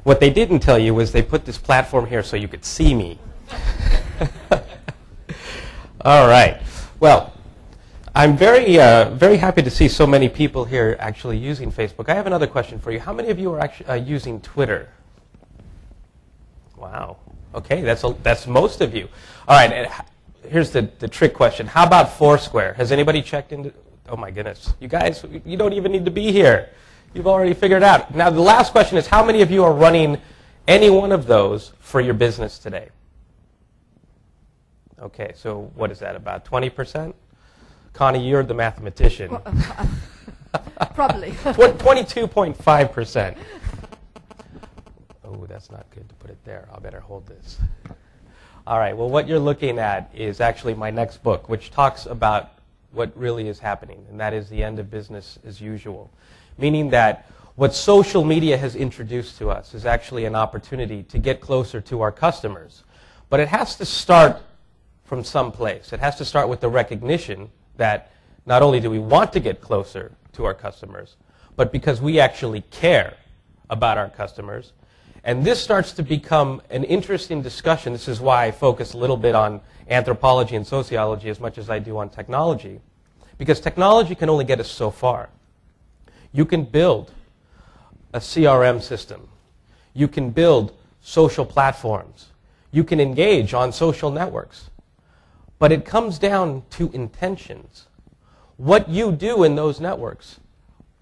What they didn't tell you was they put this platform here so you could see me. All right. Well, I'm very happy to see so many people here actually using Facebook. I have another question for you. How many of you are actually using Twitter? Wow. Okay, that's most of you. All right, and here's the trick question. How about Foursquare? Has anybody checked into? Oh my goodness. You guys, you don't even need to be here. You've already figured it out. Now, the last question is, how many of you are running any one of those for your business today? Okay, so what is that, about 20%? Connie, you're the mathematician. Probably. 22.5%. Oh, that's not good to put it there. I better hold this. All right, well, what you're looking at is actually my next book, which talks about what really is happening, and that is the end of business as usual. Meaning that what social media has introduced to us is actually an opportunity to get closer to our customers. But it has to start from some place. It has to start with the recognition that not only do we want to get closer to our customers, but because we actually care about our customers. And this starts to become an interesting discussion. This is why I focus a little bit on anthropology and sociology as much as I do on technology. Because technology can only get us so far. You can build a CRM system. You can build social platforms. You can engage on social networks. But it comes down to intentions. What you do in those networks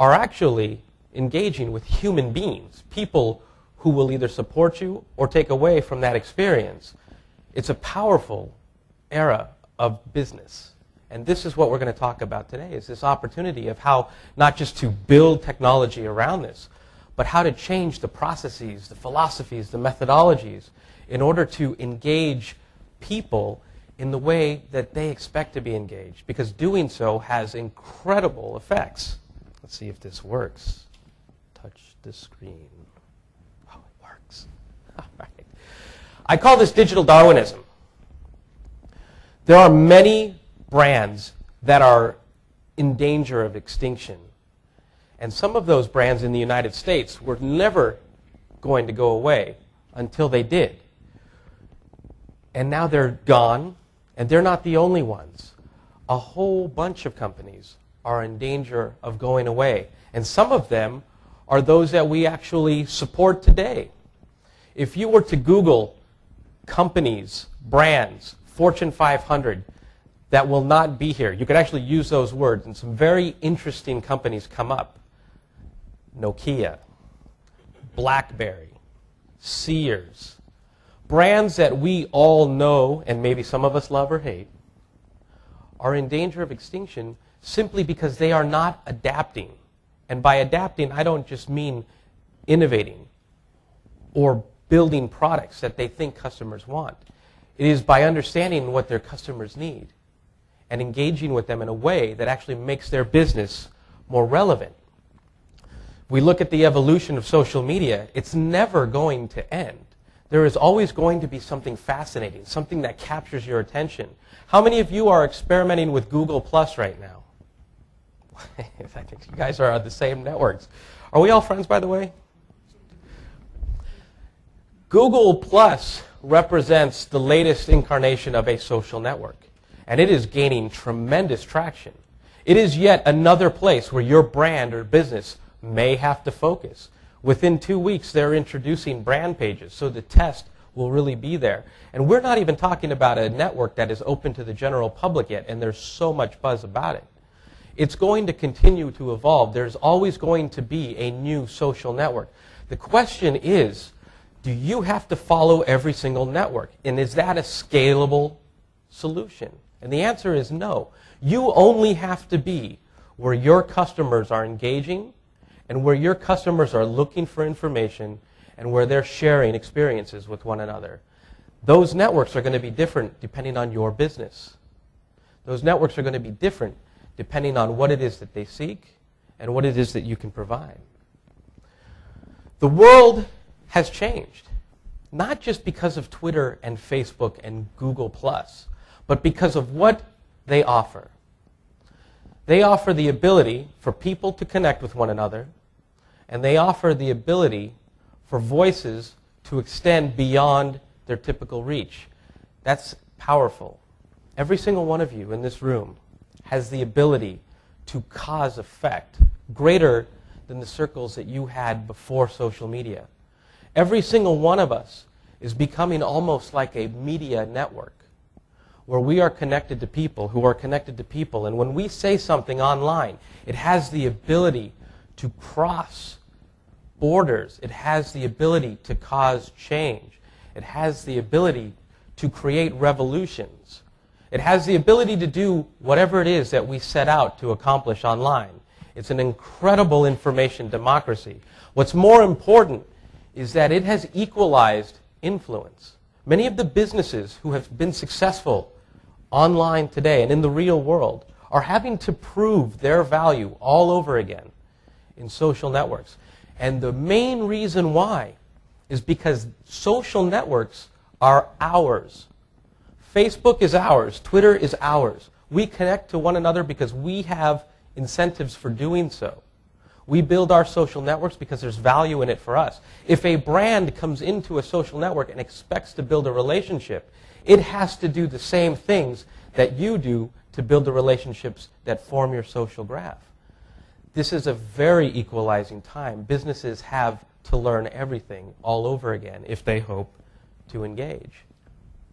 are actually engaging with human beings, people who will either support you or take away from that experience. It's a powerful era of business. And this is what we're going to talk about today, is this opportunity of how not just to build technology around this, but how to change the processes, the philosophies, the methodologies in order to engage people in the way that they expect to be engaged, because doing so has incredible effects. Let's see if this works. Touch the screen. Oh, it works. All right. I call this digital Darwinism. There are many brands that are in danger of extinction. And some of those brands in the United States were never going to go away until they did. And now they're gone, and they're not the only ones. A whole bunch of companies are in danger of going away. And some of them are those that we actually support today. If you were to Google companies, brands, Fortune 500, that will not be here, you could actually use those words, and some very interesting companies come up. Nokia, BlackBerry, Sears, brands that we all know, and maybe some of us love or hate, are in danger of extinction simply because they are not adapting. And by adapting, I don't just mean innovating or building products that they think customers want. It is by understanding what their customers need and engaging with them in a way that actually makes their business more relevant. We look at the evolution of social media, it's never going to end. There is always going to be something fascinating, something that captures your attention. How many of you are experimenting with Google Plus right now? I think you guys are on the same networks. Are we all friends, by the way? Google Plus represents the latest incarnation of a social network, and it is gaining tremendous traction. It is yet another place where your brand or business may have to focus. Within 2 weeks, they're introducing brand pages, so the test will really be there. And we're not even talking about a network that is open to the general public yet, and there's so much buzz about it. It's going to continue to evolve. There's always going to be a new social network. The question is, do you have to follow every single network? And is that a scalable solution? And the answer is no. You only have to be where your customers are engaging and where your customers are looking for information and where they're sharing experiences with one another. Those networks are going to be different depending on your business. Those networks are going to be different depending on what it is that they seek and what it is that you can provide. The world has changed, not just because of Twitter and Facebook and Google+, but because of what they offer. They offer the ability for people to connect with one another, and they offer the ability for voices to extend beyond their typical reach. That's powerful. Every single one of you in this room has the ability to cause effect greater than the circles that you had before social media. Every single one of us is becoming almost like a media network where we are connected to people who are connected to people. And when we say something online, it has the ability to cross borders. It has the ability to cause change. It has the ability to create revolutions. It has the ability to do whatever it is that we set out to accomplish online. It's an incredible information democracy. What's more important is that it has equalized influence. Many of the businesses who have been successful online today and in the real world are having to prove their value all over again in social networks. And the main reason why is because social networks are ours. Facebook is ours. Twitter is ours. We connect to one another because we have incentives for doing so. We build our social networks because there's value in it for us. If a brand comes into a social network and expects to build a relationship, it has to do the same things that you do to build the relationships that form your social graph. This is a very equalizing time. Businesses have to learn everything all over again if they hope to engage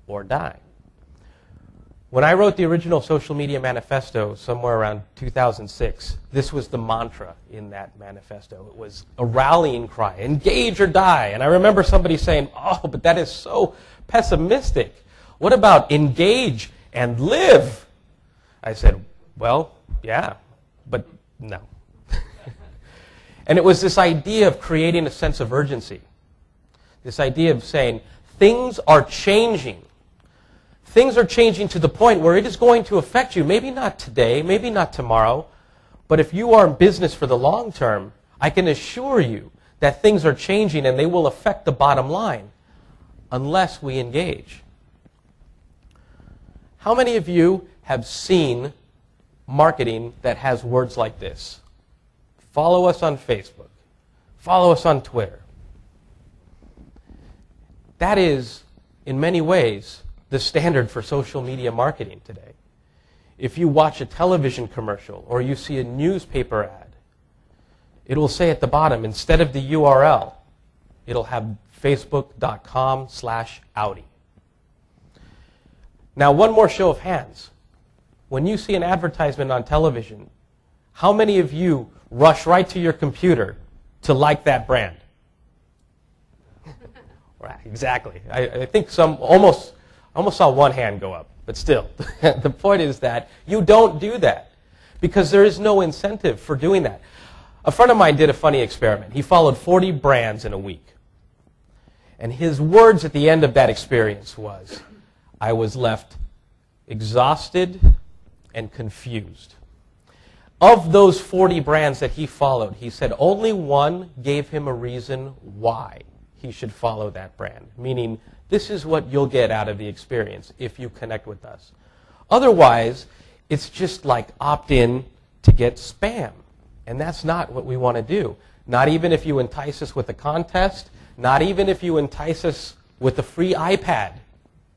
or die. When I wrote the original social media manifesto somewhere around 2006, this was the mantra in that manifesto. It was a rallying cry, engage or die. And I remember somebody saying, oh, but that is so pessimistic. What about engage and live? I said, well, yeah, but no. And it was this idea of creating a sense of urgency. This idea of saying, things are changing. Things are changing to the point where it is going to affect you. Maybe not today, maybe not tomorrow, but if you are in business for the long term, I can assure you that things are changing and they will affect the bottom line unless we engage. How many of you have seen marketing that has words like this? Follow us on Facebook. Follow us on Twitter. That is, in many ways, the standard for social media marketing today. If you watch a television commercial or you see a newspaper ad, it will say at the bottom, instead of the URL, it'll have facebook.com/Audi. Now, one more show of hands. When you see an advertisement on television, how many of you rush right to your computer to like that brand? Right, exactly. I think some almost saw one hand go up, but still. The point is that you don't do that because there is no incentive for doing that. A friend of mine did a funny experiment. He followed 40 brands in a week. And his words at the end of that experience was, I was left exhausted and confused. Of those 40 brands that he followed, he said only one gave him a reason why he should follow that brand, meaning this is what you'll get out of the experience if you connect with us. Otherwise, it's just like opt-in to get spam, and that's not what we want to do. Not even if you entice us with a contest, not even if you entice us with a free iPad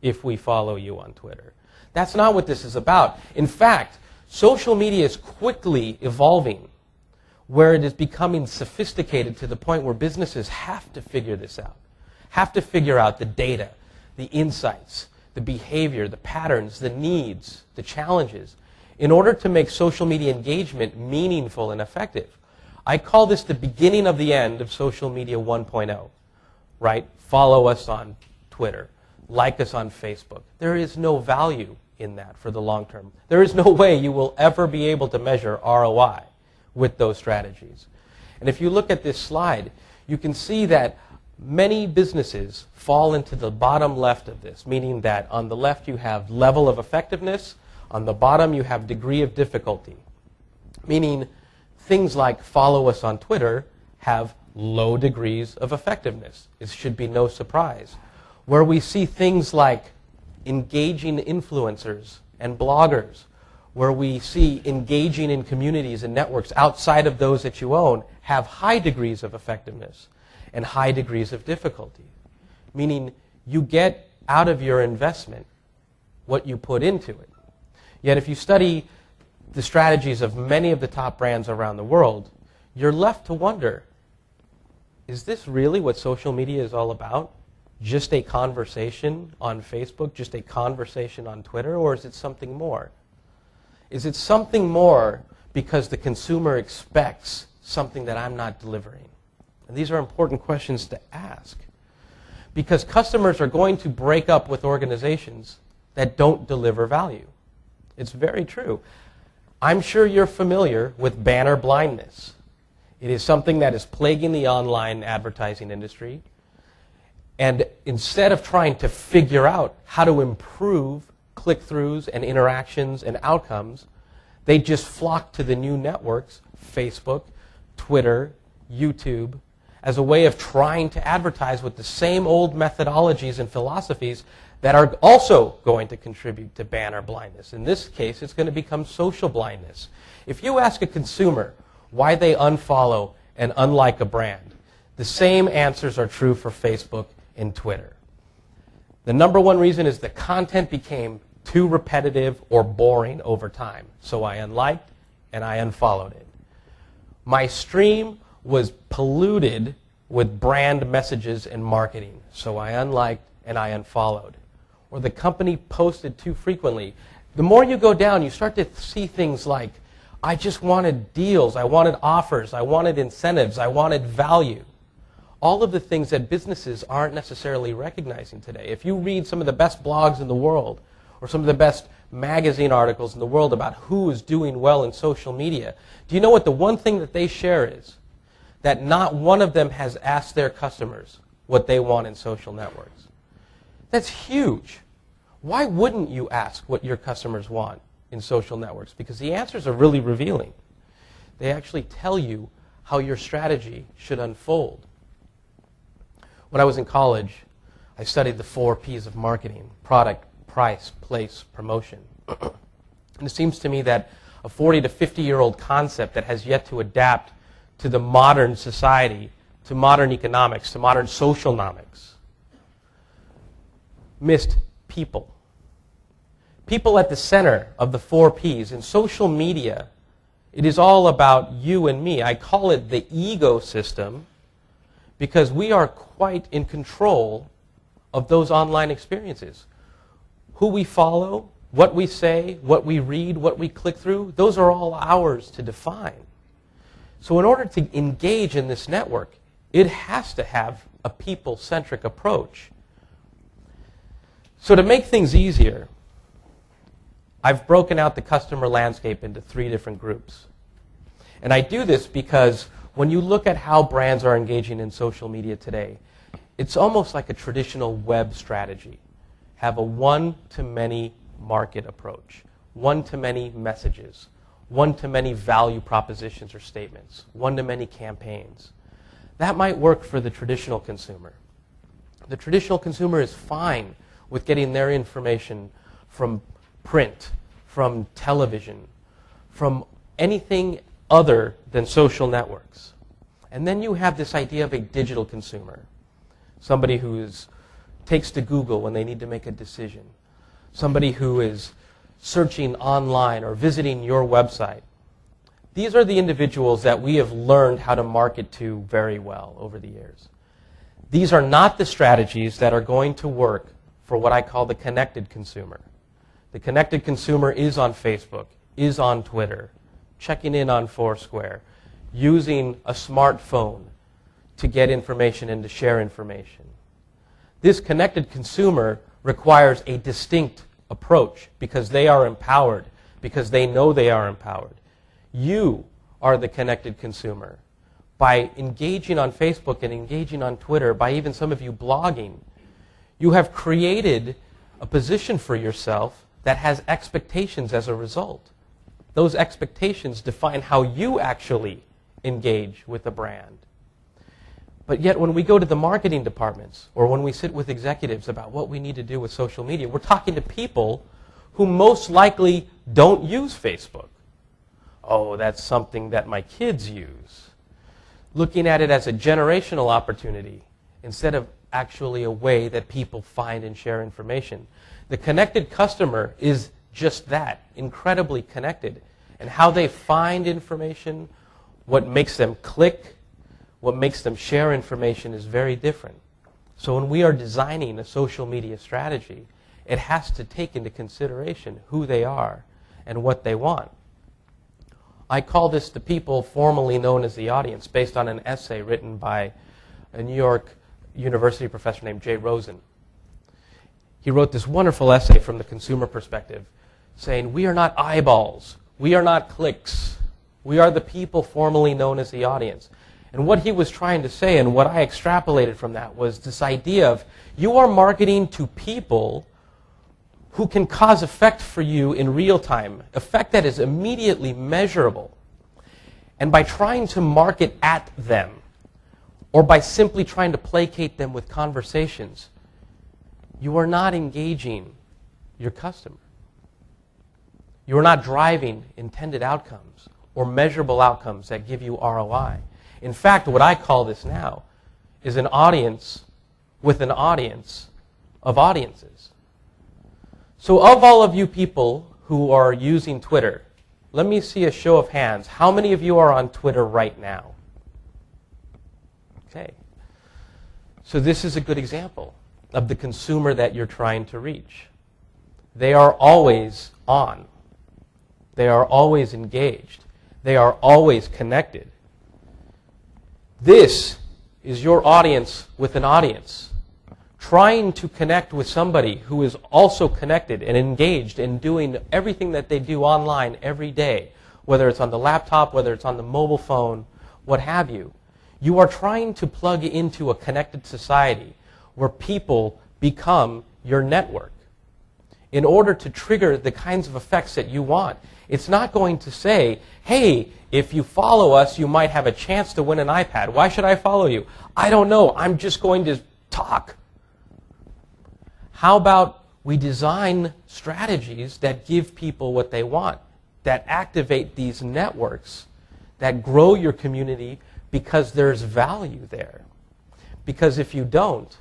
if we follow you on Twitter. That's not what this is about. In fact, social media is quickly evolving where it is becoming sophisticated to the point where businesses have to figure this out, have to figure out the data, the insights, the behavior, the patterns, the needs, the challenges, in order to make social media engagement meaningful and effective. I call this the beginning of the end of social media 1.0, right? Follow us on Twitter. Like us on Facebook. There is no value in that for the long term. There is no way you will ever be able to measure ROI with those strategies. And if you look at this slide, you can see that many businesses fall into the bottom left of this, meaning that on the left you have level of effectiveness, on the bottom you have degree of difficulty, meaning things like follow us on Twitter have low degrees of effectiveness. It should be no surprise. Where we see things like engaging influencers and bloggers, where we see engaging in communities and networks outside of those that you own, have high degrees of effectiveness. and high degrees of difficulty. Meaning you get out of your investment what you put into it. Yet if you study the strategies of many of the top brands around the world, you're left to wonder, is this really what social media is all about? Just a conversation on Facebook, just a conversation on Twitter, or is it something more? Is it something more because the consumer expects something that I'm not delivering? And these are important questions to ask, because customers are going to break up with organizations that don't deliver value. It's very true. I'm sure you're familiar with banner blindness. It is something that is plaguing the online advertising industry. And instead of trying to figure out how to improve click-throughs and interactions and outcomes, they just flock to the new networks, Facebook, Twitter, YouTube, as a way of trying to advertise with the same old methodologies and philosophies that are also going to contribute to banner blindness. In this case, it's going to become social blindness. If you ask a consumer why they unfollow and unlike a brand, the same answers are true for Facebook and Twitter. The number one reason is the content became too repetitive or boring over time. So I unliked and I unfollowed it. My stream was polluted with brand messages and marketing. So I unliked and I unfollowed. Or the company posted too frequently. The more you go down, you start to see things like, I just wanted deals, I wanted offers, I wanted incentives, I wanted value. All of the things that businesses aren't necessarily recognizing today. If you read some of the best blogs in the world, or some of the best magazine articles in the world about who is doing well in social media, do you know what the one thing that they share is? That not one of them has asked their customers what they want in social networks. That's huge. Why wouldn't you ask what your customers want in social networks? Because the answers are really revealing. They actually tell you how your strategy should unfold. When I was in college, I studied the 4 P's of marketing: product, price, place, promotion. And it seems to me that a 40 to 50-year-old concept that has yet to adapt to the modern society, to modern economics, to modern socialnomics, missed people. People at the center of the 4 P's. In social media, it is all about you and me. I call it the ecosystem because we are quite in control of those online experiences. Who we follow, what we say, what we read, what we click through, those are all ours to define. So in order to engage in this network, it has to have a people-centric approach. So to make things easier, I've broken out the customer landscape into 3 different groups. And I do this because when you look at how brands are engaging in social media today, it's almost like a traditional web strategy. Have a one-to-many market approach, one-to-many messages, one-to-many value propositions or statements, one-to-many campaigns. That might work for the traditional consumer. The traditional consumer is fine with getting their information from print, from television, from anything other than social networks. And then you have this idea of a digital consumer, somebody who takes to Google when they need to make a decision, somebody who is searching online or visiting your website. These are the individuals that we have learned how to market to very well over the years. These are not the strategies that are going to work for what I call the connected consumer. The connected consumer is on Facebook, is on Twitter, checking in on Foursquare, using a smartphone to get information and to share information. This connected consumer requires a distinct approach because they are empowered, because they know they are empowered. You are the connected consumer. By engaging on Facebook and engaging on Twitter, by even some of you blogging, you have created a position for yourself that has expectations as a result. Those expectations define how you actually engage with a brand. But yet when we go to the marketing departments or when we sit with executives about what we need to do with social media, we're talking to people who most likely don't use Facebook. Oh, that's something that my kids use. looking at it as a generational opportunity instead of actually a way that people find and share information. The connected customer is just that, incredibly connected. And how they find information, what makes them click, what makes them share information is very different. So when we are designing a social media strategy, it has to take into consideration who they are and what they want. I call this the people formerly known as the audience, based on an essay written by a New York University professor named Jay Rosen. He wrote this wonderful essay from the consumer perspective, saying, we are not eyeballs, we are not clicks, we are the people formerly known as the audience. And what he was trying to say, and what I extrapolated from that, was this idea of you are marketing to people who can cause effect for you in real time, effect that is immediately measurable. And by trying to market at them, or by simply trying to placate them with conversations, you are not engaging your customer. You are not driving intended outcomes or measurable outcomes that give you ROI. In fact, what I call this now is an audience with an audience of audiences. So of all of you people who are using Twitter, let me see a show of hands. How many of you are on Twitter right now? Okay. So this is a good example of the consumer that you're trying to reach. They are always on. They are always engaged. They are always connected. This is your audience with an audience, trying to connect with somebody who is also connected and engaged in doing everything that they do online every day, whether it's on the laptop, whether it's on the mobile phone, what have you. You are trying to plug into a connected society where people become your network in order to trigger the kinds of effects that you want. It's not going to say, hey, if you follow us, you might have a chance to win an iPad. Why should I follow you? I don't know. I'm just going to talk. How about we design strategies that give people what they want, that activate these networks, that grow your community because there's value there. Because if you don't,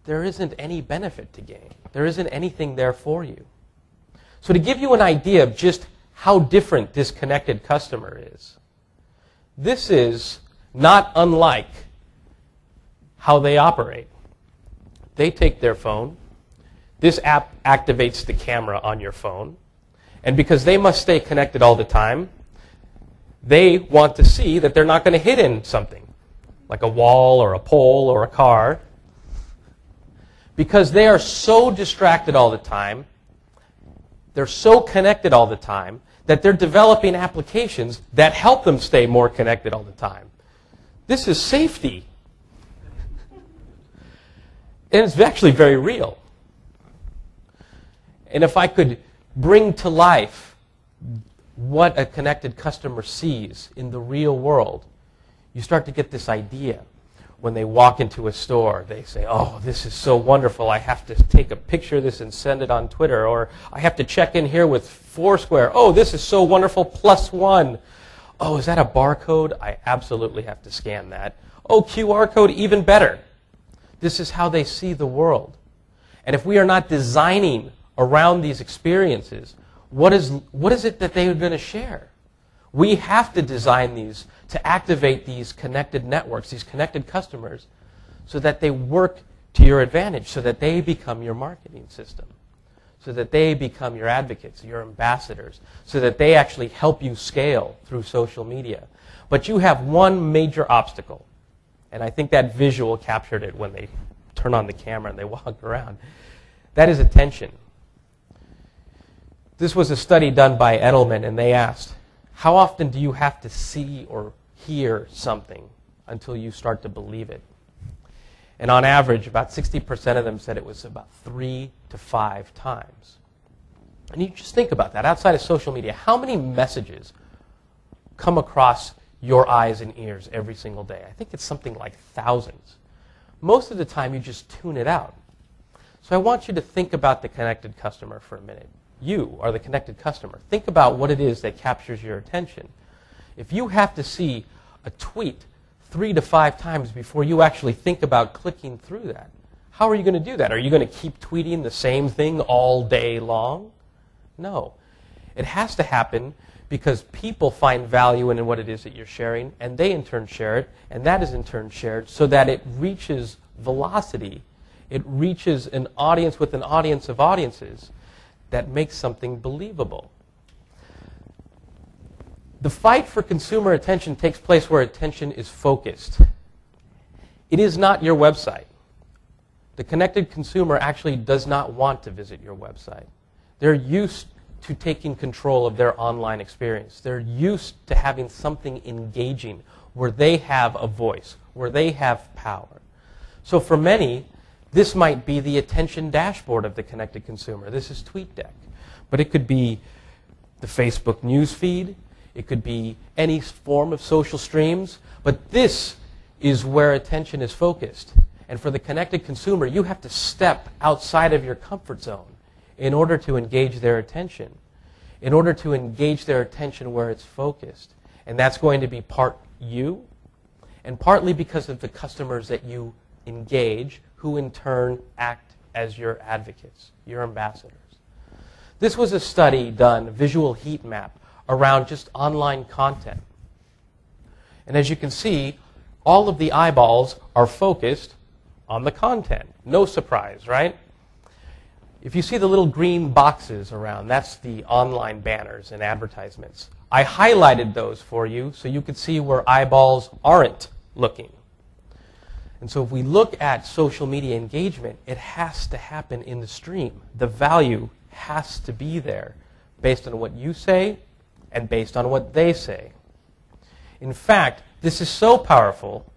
there isn't any benefit to gain. There isn't anything there for you. So to give you an idea of just how different this connected customer is, this is not unlike how they operate. They take their phone. This app activates the camera on your phone. And because they must stay connected all the time, they want to see that they're not going to hit in something, like a wall or a pole or a car. Because they are so distracted all the time, they're so connected all the time, that they're developing applications that help them stay more connected all the time. This is safety. And it's actually very real. And if I could bring to life what a connected customer sees in the real world, you start to get this idea. When they walk into a store, they say, oh, this is so wonderful. I have to take a picture of this and send it on Twitter. Or I have to check in here with Foursquare. Oh, this is so wonderful, +1. Oh, is that a barcode? I absolutely have to scan that. Oh, QR code, even better. This is how they see the world. And if we are not designing around these experiences, what is it that they are going to share? We have to design these to activate these connected networks, these connected customers, so that they work to your advantage, so that they become your marketing system, so that they become your advocates, your ambassadors, so that they actually help you scale through social media. But you have one major obstacle, and I think that visual captured it when they turn on the camera and they walk around. That is attention. This was a study done by Edelman, and they asked, how often do you have to see or hear something until you start to believe it? And on average, about 60% of them said it was about 3 to 5 times. And you just think about that. Outside of social media, how many messages come across your eyes and ears every single day? I think it's something like thousands. Most of the time, you just tune it out. So I want you to think about the connected customer for a minute. You are the connected customer. Think about what it is that captures your attention. If you have to see a tweet 3 to 5 times before you actually think about clicking through that. How are you going to do that? Are you going to keep tweeting the same thing all day long? No. It has to happen because people find value in what it is that you're sharing, and they in turn share it, and that is in turn shared, so that it reaches velocity. It reaches an audience with an audience of audiences that makes something believable. The fight for consumer attention takes place where attention is focused. It is not your website. The connected consumer actually does not want to visit your website. They're used to taking control of their online experience. They're used to having something engaging where they have a voice, where they have power. So for many, this might be the attention dashboard of the connected consumer. This is TweetDeck. But it could be the Facebook news feed. It could be any form of social streams. But this is where attention is focused. And for the connected consumer, you have to step outside of your comfort zone in order to engage their attention, in order to engage their attention where it's focused. And that's going to be part you, and partly because of the customers that you engage, who in turn act as your advocates, your ambassadors. This was a study done, a visual heat map, around just online content. And as you can see, all of the eyeballs are focused on the content. No surprise, right? If you see the little green boxes around, that's the online banners and advertisements. I highlighted those for you so you could see where eyeballs aren't looking. And so if we look at social media engagement, it has to happen in the stream. The value has to be there based on what you say and based on what they say. In fact, this is so powerful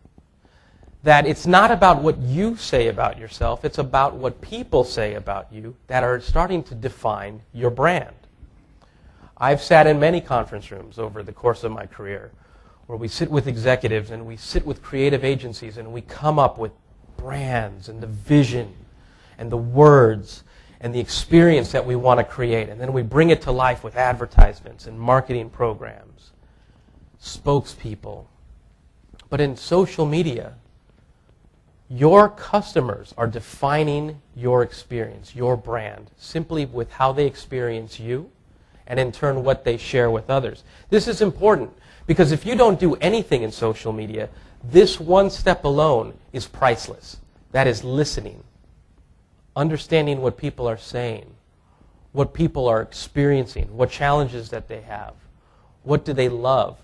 that it's not about what you say about yourself, it's about what people say about you that are starting to define your brand. I've sat in many conference rooms over the course of my career where we sit with executives and we sit with creative agencies and we come up with brands and the vision and the words and the experience that we want to create. And then we bring it to life with advertisements and marketing programs, spokespeople. But in social media, your customers are defining your experience, your brand, simply with how they experience you and in turn what they share with others. This is important because if you don't do anything in social media, this one step alone is priceless. That is listening, understanding what people are saying, what people are experiencing, what challenges that they have, what do they love.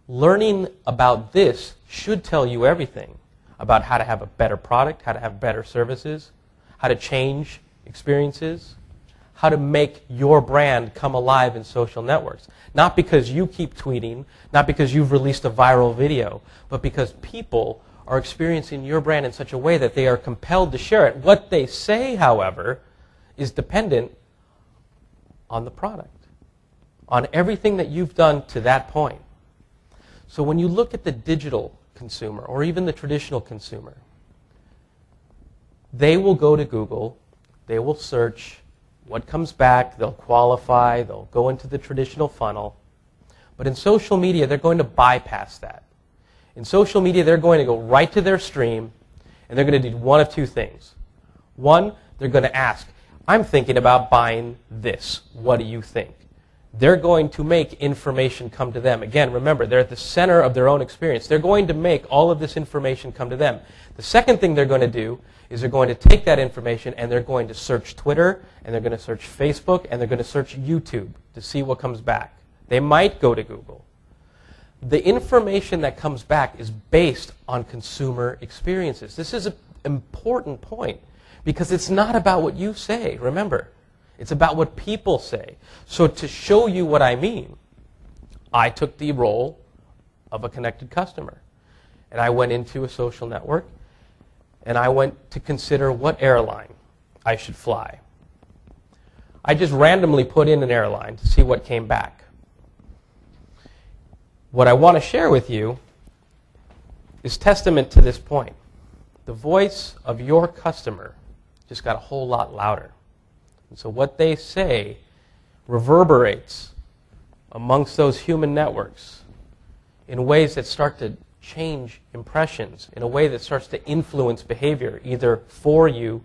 Learning about this should tell you everything about how to have a better product, how to have better services, how to change experiences, how to make your brand come alive in social networks. Not because you keep tweeting, not because you've released a viral video, but because people are experiencing your brand in such a way that they are compelled to share it. What they say, however, is dependent on the product, on everything that you've done to that point. So when you look at the digital consumer or even the traditional consumer, they will go to Google, they will search what comes back, they'll qualify, they'll go into the traditional funnel. But in social media, they're going to bypass that. In social media, they're going to go right to their stream, and they're going to do one of two things. One, they're going to ask, I'm thinking about buying this. What do you think? They're going to make information come to them. Again, remember, they're at the center of their own experience. They're going to make all of this information come to them. The second thing they're going to do is they're going to take that information and they're going to search Twitter, and they're going to search Facebook, and they're going to search YouTube to see what comes back. They might go to Google. The information that comes back is based on consumer experiences. This is an important point because it's not about what you say, remember. It's about what people say. So to show you what I mean, I took the role of a connected customer. And I went into a social network, and I went to consider what airline I should fly. I just randomly put in an airline to see what came back. What I want to share with you is testament to this point. The voice of your customer just got a whole lot louder. And so what they say reverberates amongst those human networks in ways that start to change impressions, in a way that starts to influence behavior, either for you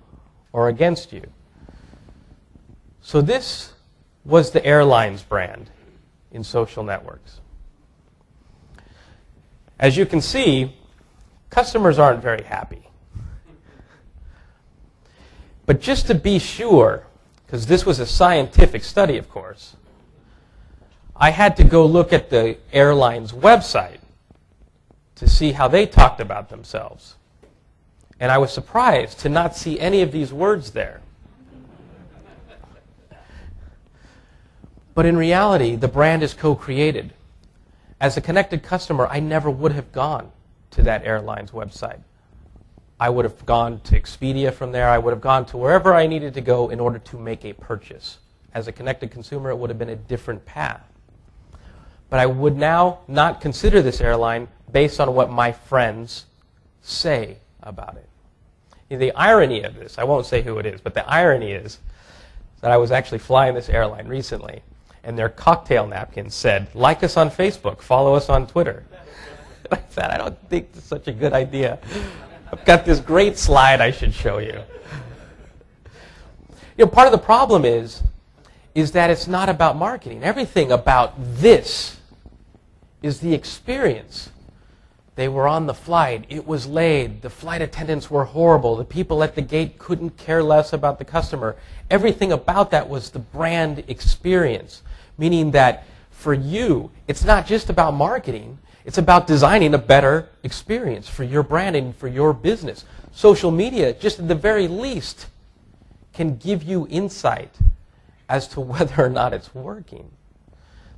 or against you. So this was the airlines brand in social networks. As you can see, customers aren't very happy. But just to be sure, because this was a scientific study, of course, I had to go look at the airline's website to see how they talked about themselves. And I was surprised to not see any of these words there. But in reality, the brand is co-created. As a connected customer, I never would have gone to that airline's website. I would have gone to Expedia from there. I would have gone to wherever I needed to go in order to make a purchase. As a connected consumer, it would have been a different path. But I would now not consider this airline based on what my friends say about it. The irony of this, I won't say who it is, but the irony is that I was actually flying this airline recently, and their cocktail napkins said, "Like us on Facebook, follow us on Twitter." I said, I don't think this is such a good idea. I've got this great slide I should show you. You know, part of the problem is that it's not about marketing. Everything about this is the experience. They were on the flight. It was late. The flight attendants were horrible. The people at the gate couldn't care less about the customer. Everything about that was the brand experience, meaning that for you, it's not just about marketing. It's about designing a better experience for your brand and for your business. Social media, just at the very least, can give you insight as to whether or not it's working,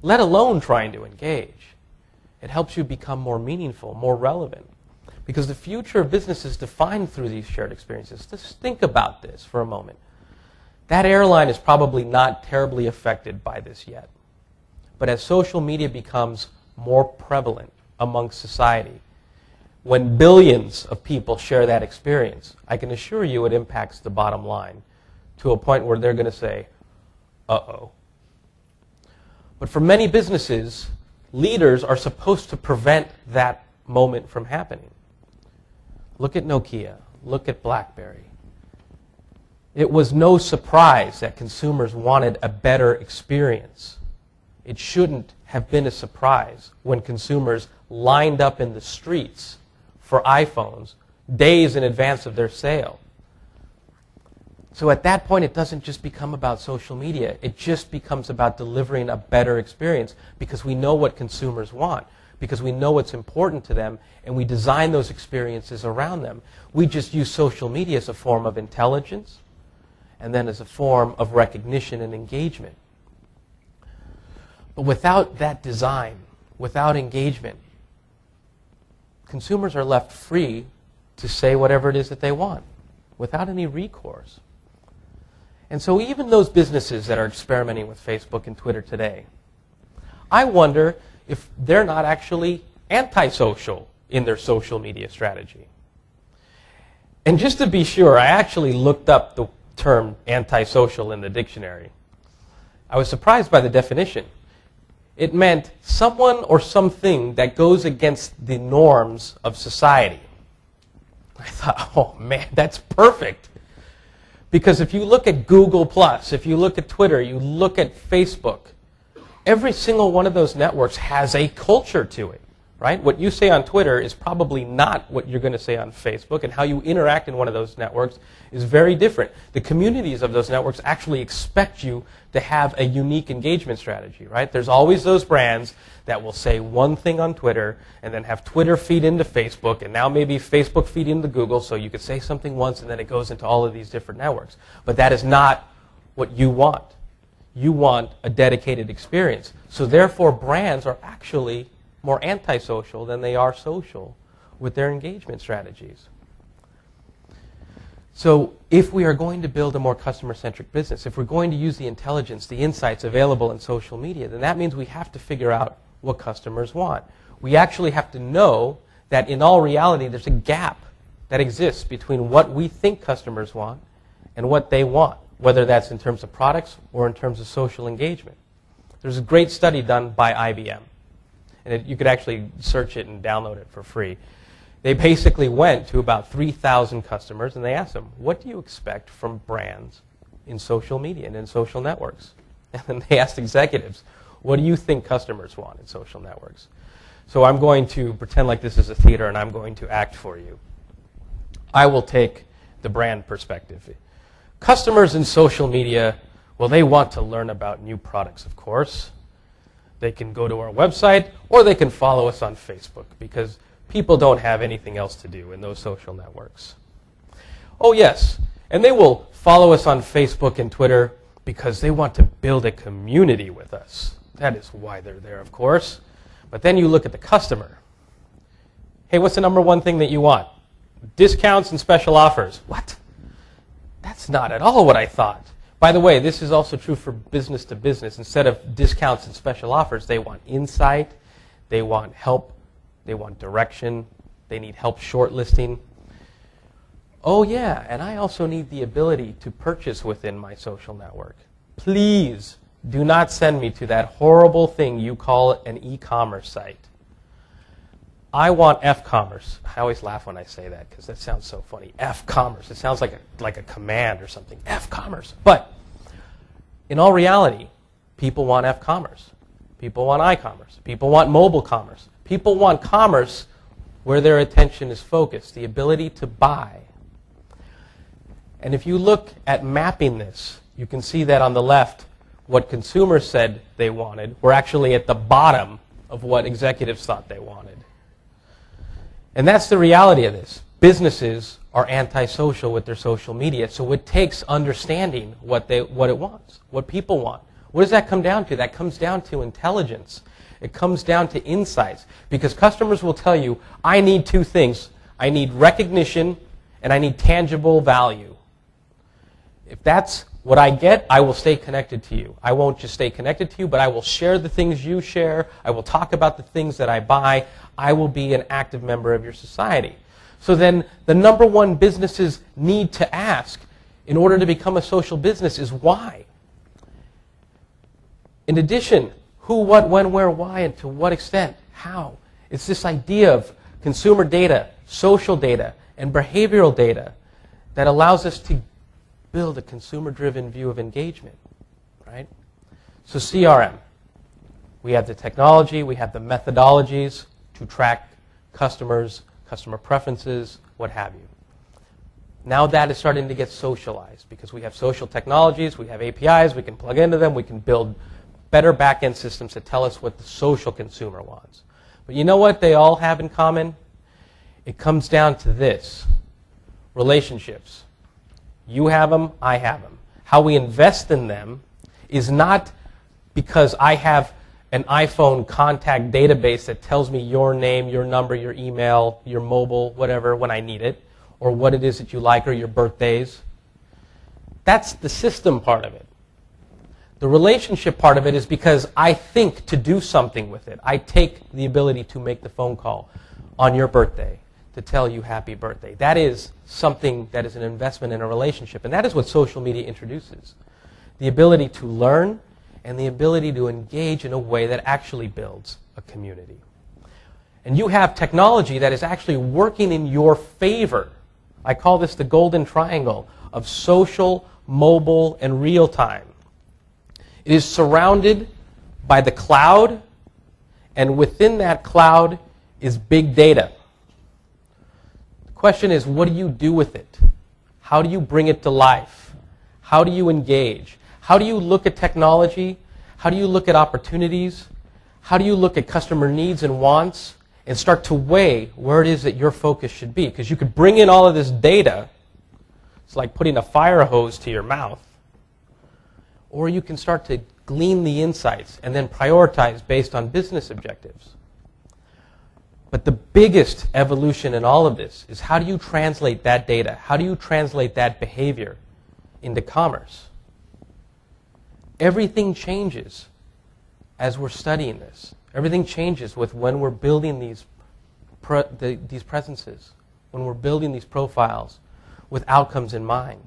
let alone trying to engage. It helps you become more meaningful, more relevant. Because the future of business is defined through these shared experiences. Just think about this for a moment. That airline is probably not terribly affected by this yet. But as social media becomes more prevalent amongst society, when billions of people share that experience, I can assure you it impacts the bottom line to a point where they're going to say, uh-oh. But for many businesses, leaders are supposed to prevent that moment from happening. Look at Nokia. Look at BlackBerry. It was no surprise that consumers wanted a better experience. It shouldn't have been a surprise when consumers lined up in the streets for iPhones days in advance of their sale. So at that point, it doesn't just become about social media. It just becomes about delivering a better experience because we know what consumers want, because we know what's important to them, and we design those experiences around them. We just use social media as a form of intelligence and then as a form of recognition and engagement. But without that design, without engagement, consumers are left free to say whatever it is that they want without any recourse. And so even those businesses that are experimenting with Facebook and Twitter today, I wonder if they're not actually antisocial in their social media strategy. And just to be sure, I actually looked up the term antisocial in the dictionary. I was surprised by the definition. It meant someone or something that goes against the norms of society. I thought, oh man, that's perfect. Because if you look at Google+, if you look at Twitter, you look at Facebook, every single one of those networks has a culture to it, right? What you say on Twitter is probably not what you're going to say on Facebook, and how you interact in one of those networks is very different. The communities of those networks actually expect you to have a unique engagement strategy, right? There's always those brands that will say one thing on Twitter and then have Twitter feed into Facebook, and now maybe Facebook feed into Google, so you could say something once and then it goes into all of these different networks. But that is not what you want. You want a dedicated experience. So therefore, brands are actually more antisocial than they are social with their engagement strategies. So if we are going to build a more customer-centric business, if we're going to use the intelligence, the insights available in social media, then that means we have to figure out what customers want. We actually have to know that in all reality, there's a gap that exists between what we think customers want and what they want, whether that's in terms of products or in terms of social engagement. There's a great study done by IBM. And you could actually search it and download it for free. They basically went to about 3,000 customers and they asked them, what do you expect from brands in social media and in social networks? And then they asked executives, what do you think customers want in social networks? So I'm going to pretend like this is a theater and I'm going to act for you. I will take the brand perspective. Customers in social media, well, they want to learn about new products, of course. They can go to our website or they can follow us on Facebook because people don't have anything else to do in those social networks. Oh, yes, and they will follow us on Facebook and Twitter because they want to build a community with us. That is why they're there, of course. But then you look at the customer. Hey, what's the number one thing that you want? Discounts and special offers. What? That's not at all what I thought. By the way, this is also true for business to business. Instead of discounts and special offers, they want insight, they want help, they want direction, they need help shortlisting. Oh yeah, and I also need the ability to purchase within my social network. Please do not send me to that horrible thing you call an e-commerce site. I want F-commerce. I always laugh when I say that because that sounds so funny. F-commerce. It sounds like a command or something. F-commerce. But in all reality, people want F-commerce. People want I-commerce. People want mobile commerce. People want commerce where their attention is focused, the ability to buy. And if you look at mapping this, you can see that on the left, what consumers said they wanted were actually at the bottom of what executives thought they wanted. And that's the reality of this. Businesses are antisocial with their social media, so it takes understanding what it wants, what people want. What does that come down to? That comes down to intelligence. It comes down to insights. Because customers will tell you, I need two things. I need recognition and I need tangible value. If that's what I get, I will stay connected to you. I won't just stay connected to you, but I will share the things you share. I will talk about the things that I buy. I will be an active member of your society. So then the number one businesses need to ask in order to become a social business is why. In addition, who, what, when, where, why, and to what extent, how. It's this idea of consumer data, social data, and behavioral data that allows us to build a consumer-driven view of engagement, right? So CRM, we have the technology, we have the methodologies to track customers, customer preferences, what have you. Now that is starting to get socialized because we have social technologies, we have APIs, we can plug into them, we can build better back-end systems that tell us what the social consumer wants. But you know what they all have in common? It comes down to this: relationships. You have them, I have them. How we invest in them is not because I have an iPhone contact database that tells me your name, your number, your email, your mobile, whatever, when I need it, or what it is that you like, or your birthdays. That's the system part of it. The relationship part of it is because I think to do something with it. I take the ability to make the phone call on your birthday to tell you happy birthday. That is something that is an investment in a relationship. And that is what social media introduces. The ability to learn and the ability to engage in a way that actually builds a community. And you have technology that is actually working in your favor. I call this the golden triangle of social, mobile, and real time. It is surrounded by the cloud, and within that cloud is big data. The question is, what do you do with it? How do you bring it to life? How do you engage? How do you look at technology? How do you look at opportunities? How do you look at customer needs and wants and start to weigh where it is that your focus should be? Because you could bring in all of this data. It's like putting a fire hose to your mouth. Or you can start to glean the insights and then prioritize based on business objectives. But the biggest evolution in all of this is how do you translate that data? How do you translate that behavior into commerce? Everything changes as we're studying this. Everything changes with when we're building these presences, when we're building these profiles with outcomes in mind.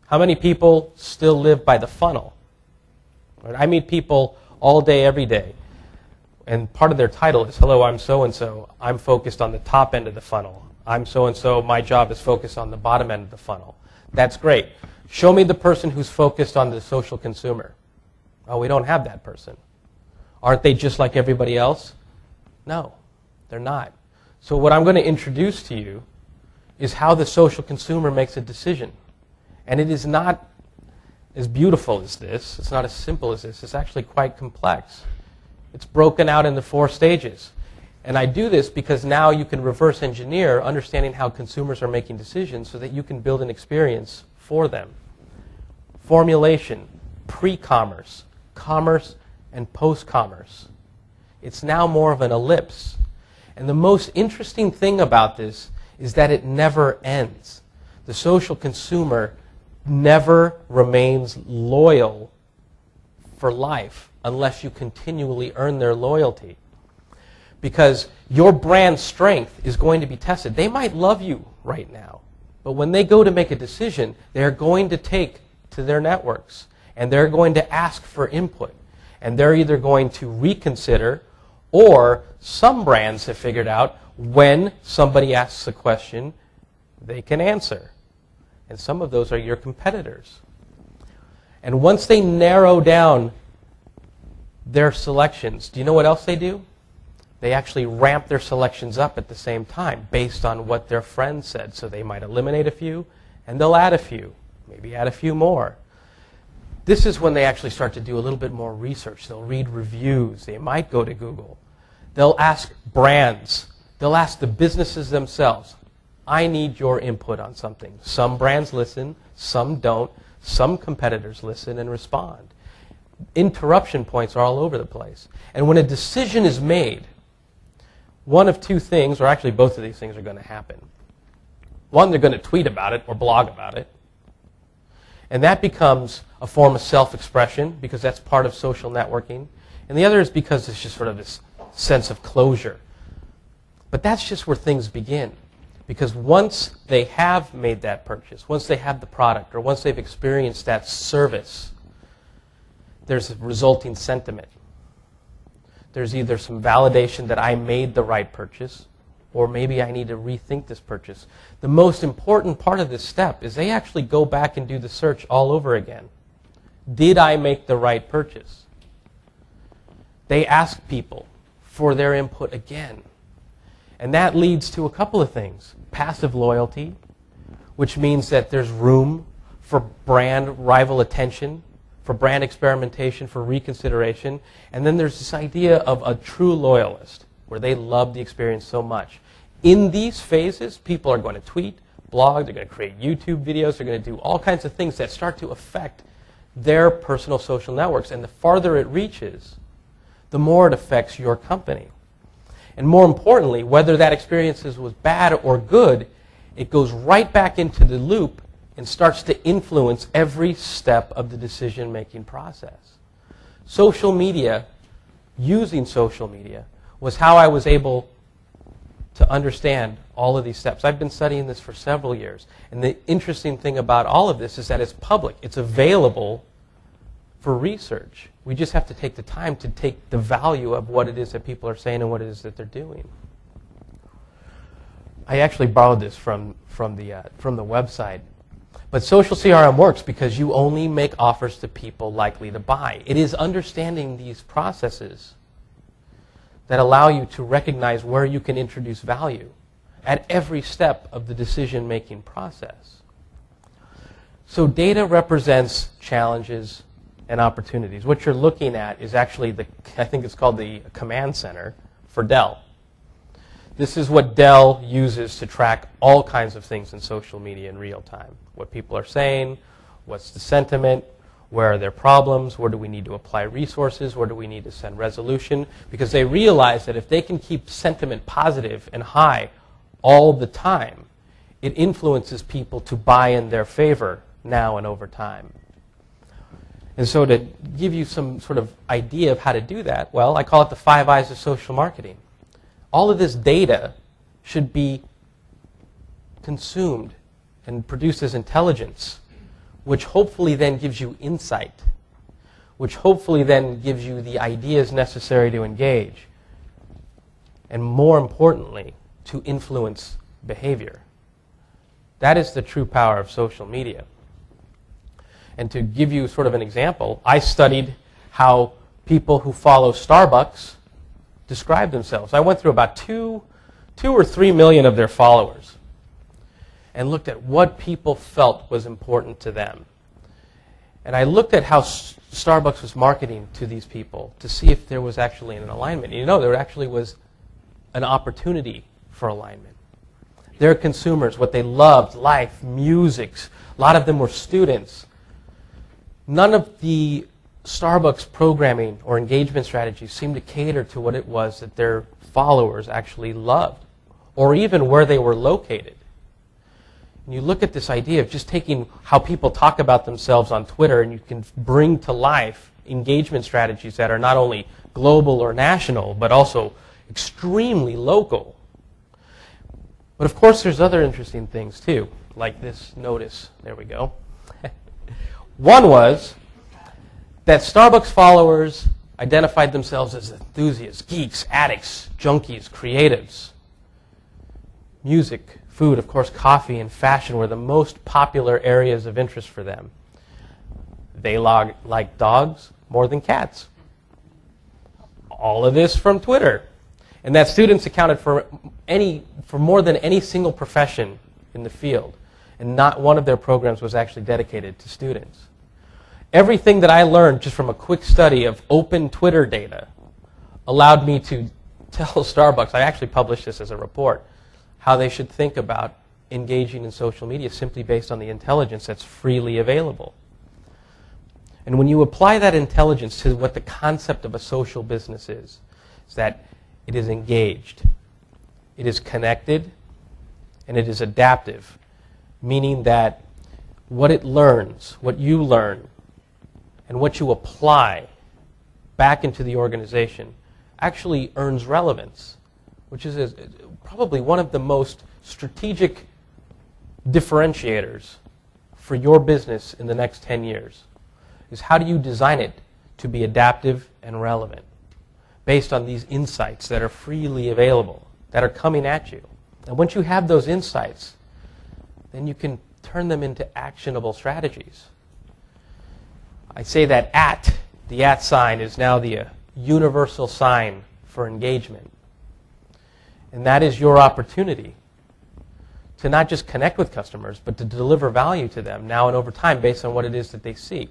How many people still live by the funnel? I meet people all day, every day. and part of their title is, hello, I'm so-and-so. I'm focused on the top end of the funnel. I'm so-and-so. My job is focused on the bottom end of the funnel. That's great. Show me the person who's focused on the social consumer. Oh, we don't have that person. Aren't they just like everybody else? No, they're not. So what I'm going to introduce to you is how the social consumer makes a decision. And it is not as beautiful as this. It's not as simple as this. It's actually quite complex. It's broken out into 4 stages. And I do this because now you can reverse engineer understanding how consumers are making decisions so that you can build an experience for them. Formulation, pre-commerce, commerce, and post-commerce. It's now more of an ellipse. And the most interesting thing about this is that it never ends. The social consumer never remains loyal for life unless you continually earn their loyalty. Because your brand strength is going to be tested. They might love you right now, but when they go to make a decision, they're going to take to their networks, and they're going to ask for input. And they're either going to reconsider, or some brands have figured out when somebody asks a question, they can answer. And some of those are your competitors. And once they narrow down their selections, do you know what else they do? They actually ramp their selections up at the same time based on what their friends said. So they might eliminate a few, and they'll add a few, maybe add a few more. This is when they actually start to do a little bit more research. They'll read reviews. They might go to Google. They'll ask brands. They'll ask the businesses themselves, I need your input on something. Some brands listen, some don't. Some competitors listen and respond. Interruption points are all over the place. And when a decision is made, one of 2 things, or actually both of these things are going to happen. One, they're going to tweet about it or blog about it. And that becomes a form of self-expression because that's part of social networking. And the other is because it's just sort of this sense of closure. But that's just where things begin. Because once they have made that purchase, once they have the product, or once they've experienced that service, there's a resulting sentiment. There's either some validation that I made the right purchase, or maybe I need to rethink this purchase. The most important part of this step is they actually go back and do the search all over again. Did I make the right purchase? They ask people for their input again. And that leads to a couple of things. Passive loyalty, which means that there's room for brand rival attention, for brand experimentation, for reconsideration. And then there's this idea of a true loyalist, where they love the experience so much. In these phases, people are going to tweet, blog, they're going to create YouTube videos, they're going to do all kinds of things that start to affect their personal social networks. And the farther it reaches, the more it affects your company. And more importantly, whether that experience was bad or good, it goes right back into the loop and starts to influence every step of the decision-making process. Social media, using social media, was how I was able to understand all of these steps. I've been studying this for several years. And the interesting thing about all of this is that it's public. It's available for research. We just have to take the time to take the value of what it is that people are saying and what it is that they're doing. I actually borrowed this from the website. But social CRM works because you only make offers to people likely to buy. It is understanding these processes that allow you to recognize where you can introduce value at every step of the decision-making process. So data represents challenges and opportunities. What you're looking at is actually I think it's called the command center for Dell. This is what Dell uses to track all kinds of things in social media in real time. What people are saying, what's the sentiment, where are their problems, where do we need to apply resources, where do we need to send resolution, because they realize that if they can keep sentiment positive and high all the time, it influences people to buy in their favor now and over time. And so to give you some sort of idea of how to do that, well, I call it the 5 eyes of social marketing. All of this data should be consumed and produced as intelligence, which hopefully then gives you insight, which hopefully then gives you the ideas necessary to engage, and more importantly, to influence behavior. That is the true power of social media. And to give you sort of an example, I studied how people who follow Starbucks describe themselves. I went through about 2 or 3 million of their followers and looked at what people felt was important to them. And I looked at how Starbucks was marketing to these people to see if there was actually an alignment. You know, there actually was an opportunity for alignment. Their consumers, what they loved, life, music, a lot of them were students. None of the Starbucks programming or engagement strategies seemed to cater to what it was that their followers actually loved, or even where they were located. And you look at this idea of just taking how people talk about themselves on Twitter, and you can bring to life engagement strategies that are not only global or national, but also extremely local. But of course, there's other interesting things too, like this notice. There we go. One was that Starbucks followers identified themselves as enthusiasts, geeks, addicts, junkies, creatives. Music, food, of course, coffee, and fashion were the most popular areas of interest for them. They like dogs more than cats. All of this from Twitter. And that students accounted for more than any single profession in the field. And not one of their programs was actually dedicated to students. Everything that I learned just from a quick study of open Twitter data allowed me to tell Starbucks, I actually published this as a report, how they should think about engaging in social media simply based on the intelligence that's freely available. And when you apply that intelligence to what the concept of a social business is that it is engaged, it is connected, and it is adaptive, meaning that what it learns, what you learn, and what you apply back into the organization actually earns relevance, which is probably one of the most strategic differentiators for your business in the next 10 years, is how do you design it to be adaptive and relevant based on these insights that are freely available, that are coming at you. And once you have those insights, then you can turn them into actionable strategies. I say that the at sign is now the universal sign for engagement. And that is your opportunity to not just connect with customers, but to deliver value to them now and over time based on what it is that they seek.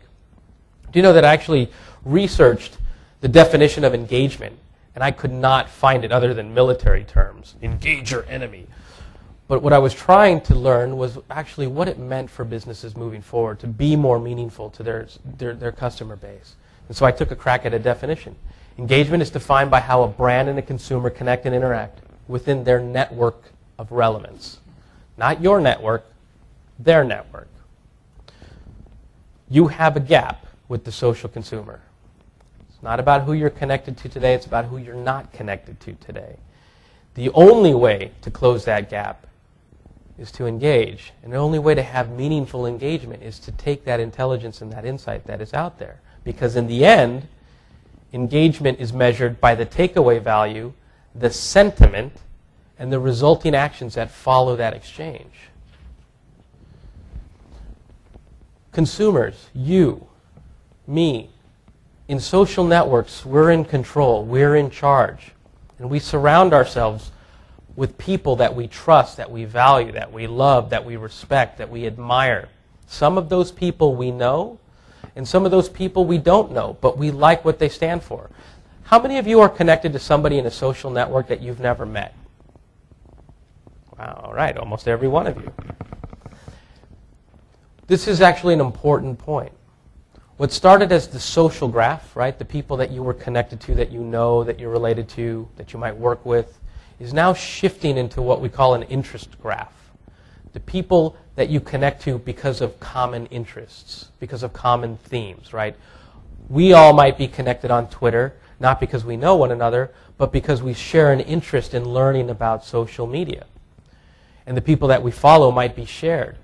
Do you know that I actually researched the definition of engagement, and I could not find it other than military terms, engage your enemy. But what I was trying to learn was actually what it meant for businesses moving forward to be more meaningful to their customer base. And so I took a crack at a definition. Engagement is defined by how a brand and a consumer connect and interact within their network of relevance. Not your network, their network. You have a gap with the social consumer. It's not about who you're connected to today, it's about who you're not connected to today. The only way to close that gap is to engage. And the only way to have meaningful engagement is to take that intelligence and that insight that is out there. Because in the end, engagement is measured by the takeaway value, the sentiment, and the resulting actions that follow that exchange. Consumers, you, me, in social networks, we're in control, we're in charge. And we surround ourselves with people that we trust, that we value, that we love, that we respect, that we admire. Some of those people we know, and some of those people we don't know, but we like what they stand for. How many of you are connected to somebody in a social network that you've never met? Wow, all right, almost every one of you. This is actually an important point. What started as the social graph, right, the people that you were connected to, that you know, that you're related to, that you might work with, is now shifting into what we call an interest graph. The people that you connect to because of common interests, because of common themes, right? We all might be connected on Twitter, not because we know one another, but because we share an interest in learning about social media. And the people that we follow might be shared.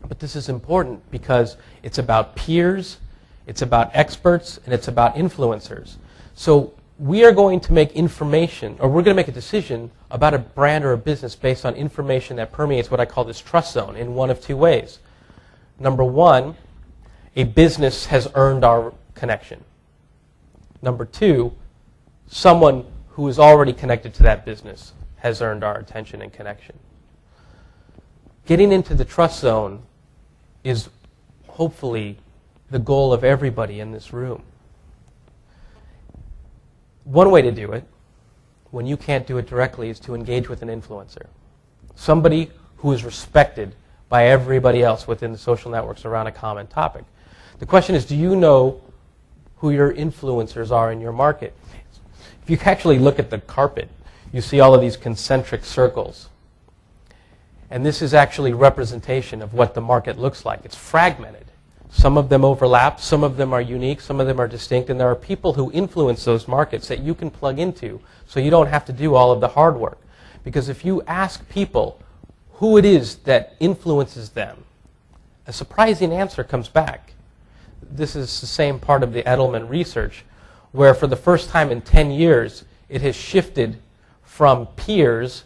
But this is important because it's about peers, it's about experts, and it's about influencers. So we are going to make information, or we're going to make a decision about a brand or a business based on information that permeates what I call this trust zone in one of two ways. Number one, a business has earned our connection. Number two, someone who is already connected to that business has earned our attention and connection. Getting into the trust zone is hopefully the goal of everybody in this room. One way to do it, when you can't do it directly, is to engage with an influencer. Somebody who is respected by everybody else within the social networks around a common topic. The question is, do you know who your influencers are in your market? If you actually look at the carpet, you see all of these concentric circles. And this is actually representation of what the market looks like. It's fragmented. Some of them overlap, some of them are unique, some of them are distinct, and there are people who influence those markets that you can plug into so you don't have to do all of the hard work. Because if you ask people who it is that influences them, a surprising answer comes back. This is the same part of the Edelman research, where for the first time in 10 years, it has shifted from peers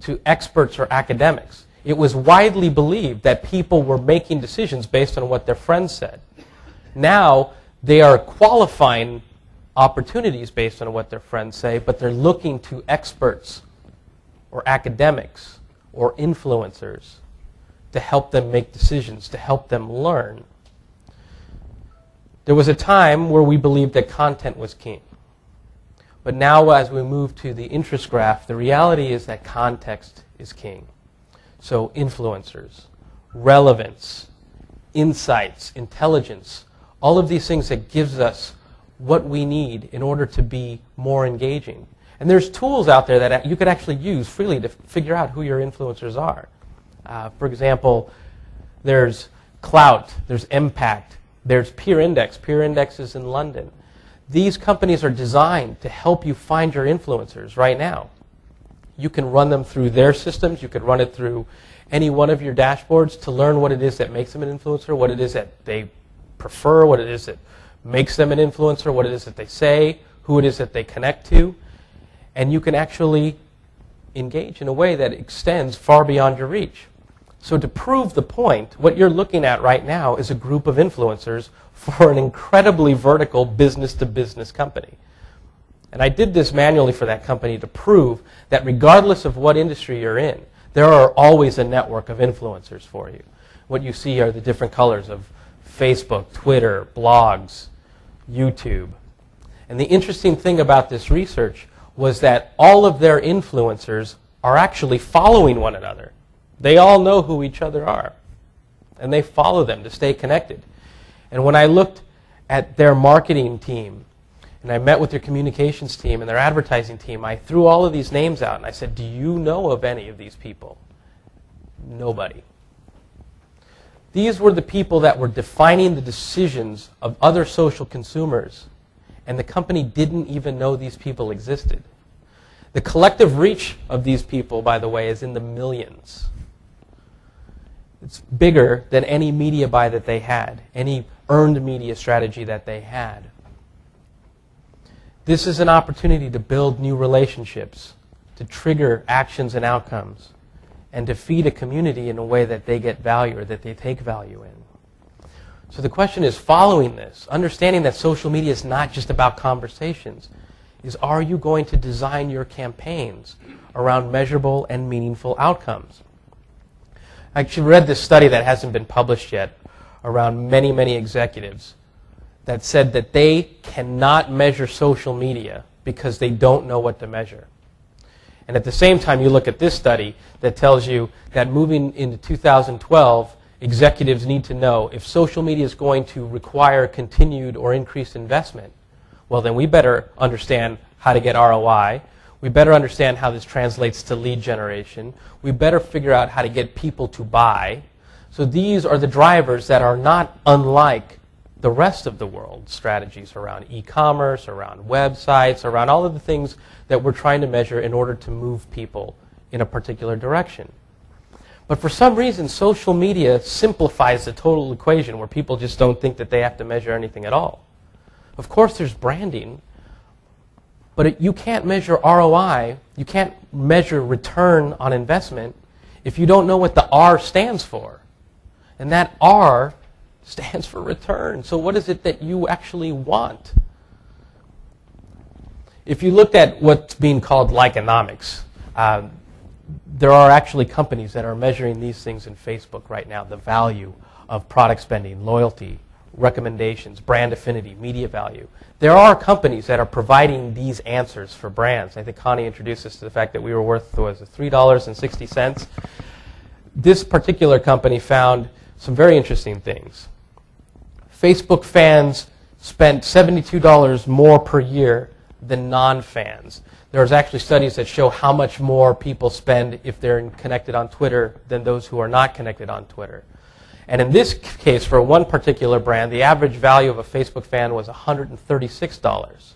to experts or academics. It was widely believed that people were making decisions based on what their friends said. Now, they are qualifying opportunities based on what their friends say, but they're looking to experts or academics or influencers to help them make decisions, to help them learn. There was a time where we believed that content was king. But now, as we move to the interest graph, the reality is that context is king. So influencers, relevance, insights, intelligence, all of these things that gives us what we need in order to be more engaging. And there's tools out there that you could actually use freely to figure out who your influencers are. For example, there's Clout, there's Impact, there's Peer Index. Peer Index is in London. These companies are designed to help you find your influencers right now. You can run them through their systems. You could run it through any one of your dashboards to learn what it is that makes them an influencer, what it is that they prefer, what it is that makes them an influencer, what it is that they say, who it is that they connect to. And you can actually engage in a way that extends far beyond your reach. So to prove the point, what you're looking at right now is a group of influencers for an incredibly vertical business-to-business company. And I did this manually for that company to prove that regardless of what industry you're in, there are always a network of influencers for you. What you see are the different colors of Facebook, Twitter, blogs, YouTube. And the interesting thing about this research was that all of their influencers are actually following one another. They all know who each other are, and they follow them to stay connected. And when I looked at their marketing team, and I met with their communications team and their advertising team, I threw all of these names out, and I said, do you know of any of these people? Nobody. These were the people that were defining the decisions of other social consumers, and the company didn't even know these people existed. The collective reach of these people, by the way, is in the millions. It's bigger than any media buy that they had, any earned media strategy that they had. This is an opportunity to build new relationships, to trigger actions and outcomes, and to feed a community in a way that they get value or that they take value in. So the question is, following this, understanding that social media is not just about conversations, is are you going to design your campaigns around measurable and meaningful outcomes? I actually read this study that hasn't been published yet around many, many executives that said that they cannot measure social media because they don't know what to measure. And at the same time, you look at this study that tells you that moving into 2012, executives need to know if social media is going to require continued or increased investment, well, then we better understand how to get ROI. We better understand how this translates to lead generation. We better figure out how to get people to buy. So these are the drivers that are not unlike the rest of the world, strategies around e-commerce, around websites, around all of the things that we're trying to measure in order to move people in a particular direction. But for some reason, social media simplifies the total equation where people just don't think that they have to measure anything at all. Of course, there's branding, But you can't measure ROI, you can't measure return on investment if you don't know what the R stands for. And that R stands for return. So what is it that you actually want? If you looked at what's being called Likenomics, there are actually companies that are measuring these things in Facebook right now, the value of product spending, loyalty, recommendations, brand affinity, media value. There are companies that are providing these answers for brands. I think Connie introduced us to the fact that we were worth $3.60. This particular company found some very interesting things. Facebook fans spent $72 more per year than non-fans. There's actually studies that show how much more people spend if they're connected on Twitter than those who are not connected on Twitter. And in this case, for one particular brand, the average value of a Facebook fan was $136.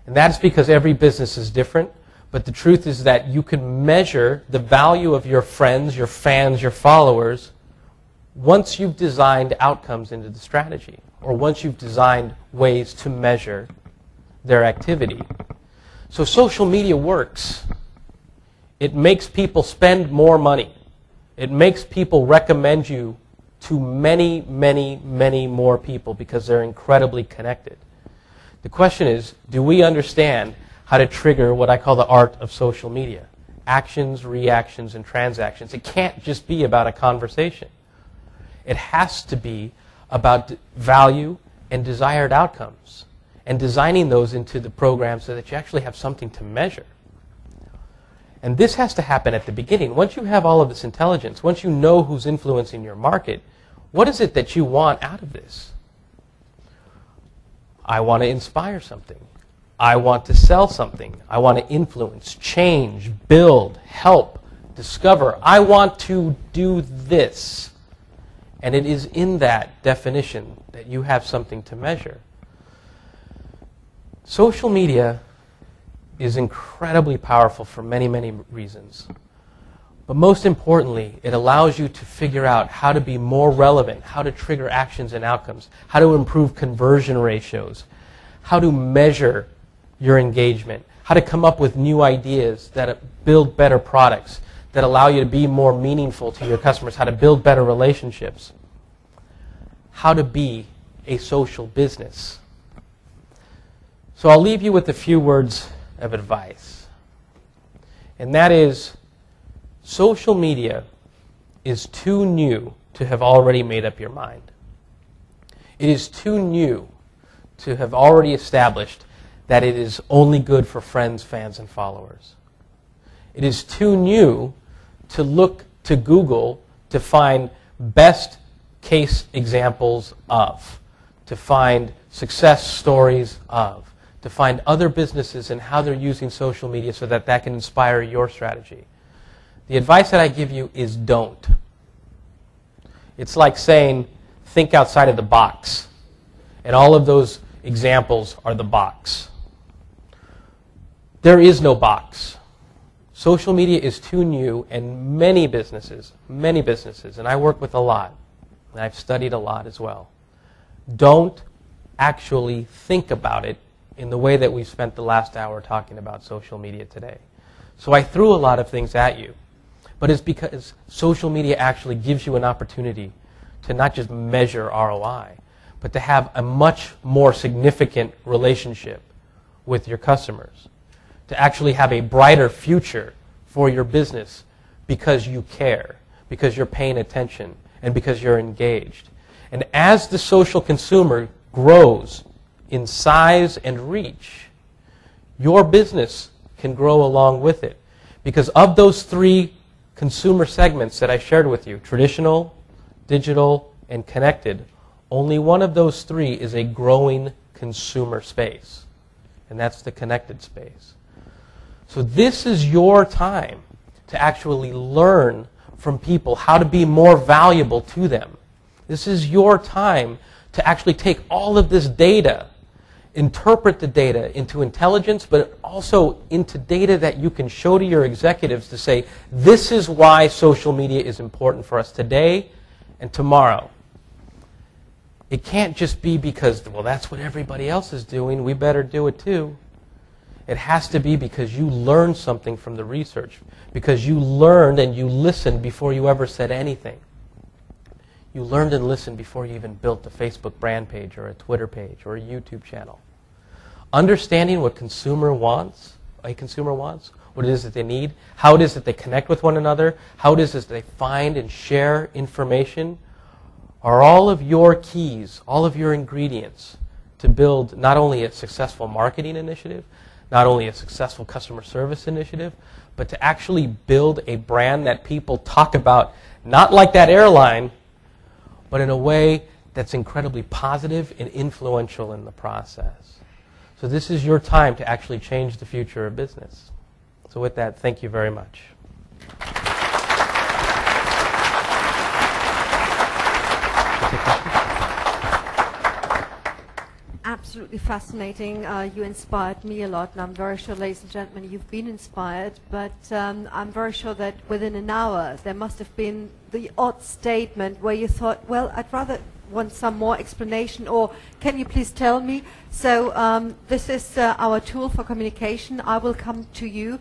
And that's because every business is different. But the truth is that you can measure the value of your friends, your fans, your followers once you've designed outcomes into the strategy, or once you've designed ways to measure their activity. So social media works. It makes people spend more money. It makes people recommend you to many, many, many more people because they're incredibly connected. The question is, do we understand how to trigger what I call the art of social media? Actions, reactions, and transactions. It can't just be about a conversation. It has to be about value and desired outcomes, and designing those into the program so that you actually have something to measure. And this has to happen at the beginning. Once you have all of this intelligence, once you know who's influencing your market, what is it that you want out of this? I want to inspire something. I want to sell something. I want to influence, change, build, help, discover. I want to do this. And it is in that definition that you have something to measure. Social media is incredibly powerful for many, many reasons. But most importantly, it allows you to figure out how to be more relevant, how to trigger actions and outcomes, how to improve conversion ratios, how to measure your engagement, how to come up with new ideas that build better products, that allow you to be more meaningful to your customers, how to build better relationships, how to be a social business. So I'll leave you with a few words of advice. And that is, social media is too new to have already made up your mind. It is too new to have already established that it is only good for friends, fans, and followers. It is too new to look to Google to find best case examples of, to find success stories of, to find other businesses and how they're using social media so that that can inspire your strategy. The advice that I give you is don't. It's like saying, think outside of the box. And all of those examples are the box. There is no box. Social media is too new, and many businesses, and I work with a lot, and I've studied a lot as well, don't actually think about it in the way that we've spent the last hour talking about social media today. So I threw a lot of things at you, but it's because social media actually gives you an opportunity to not just measure ROI, but to have a much more significant relationship with your customers, to actually have a brighter future for your business because you care, because you're paying attention, and because you're engaged. And as the social consumer grows in size and reach, your business can grow along with it. Because of those three consumer segments that I shared with you, traditional, digital, and connected, only one of those three is a growing consumer space, and that's the connected space. So this is your time to actually learn from people how to be more valuable to them. This is your time to actually take all of this data, interpret the data into intelligence, but also into data that you can show to your executives to say, this is why social media is important for us today and tomorrow. It can't just be because, well, that's what everybody else is doing, we better do it too. It has to be because you learned something from the research, because you learned and you listened before you ever said anything. You learned and listened before you even built a Facebook brand page or a Twitter page or a YouTube channel. Understanding what a consumer wants, what it is that they need, how it is that they connect with one another, how it is that they find and share information, are all of your keys, all of your ingredients to build not only a successful marketing initiative, not only a successful customer service initiative, but to actually build a brand that people talk about, not like that airline, but in a way that's incredibly positive and influential in the process. So this is your time to actually change the future of business. So with that, thank you very much. Absolutely fascinating. You inspired me a lot, and I'm very sure, ladies and gentlemen, you've been inspired. But I'm very sure that within an hour there must have been the odd statement where you thought, well, I'd rather want some more explanation, or can you please tell me? So this is our tool for communication. I will come to you.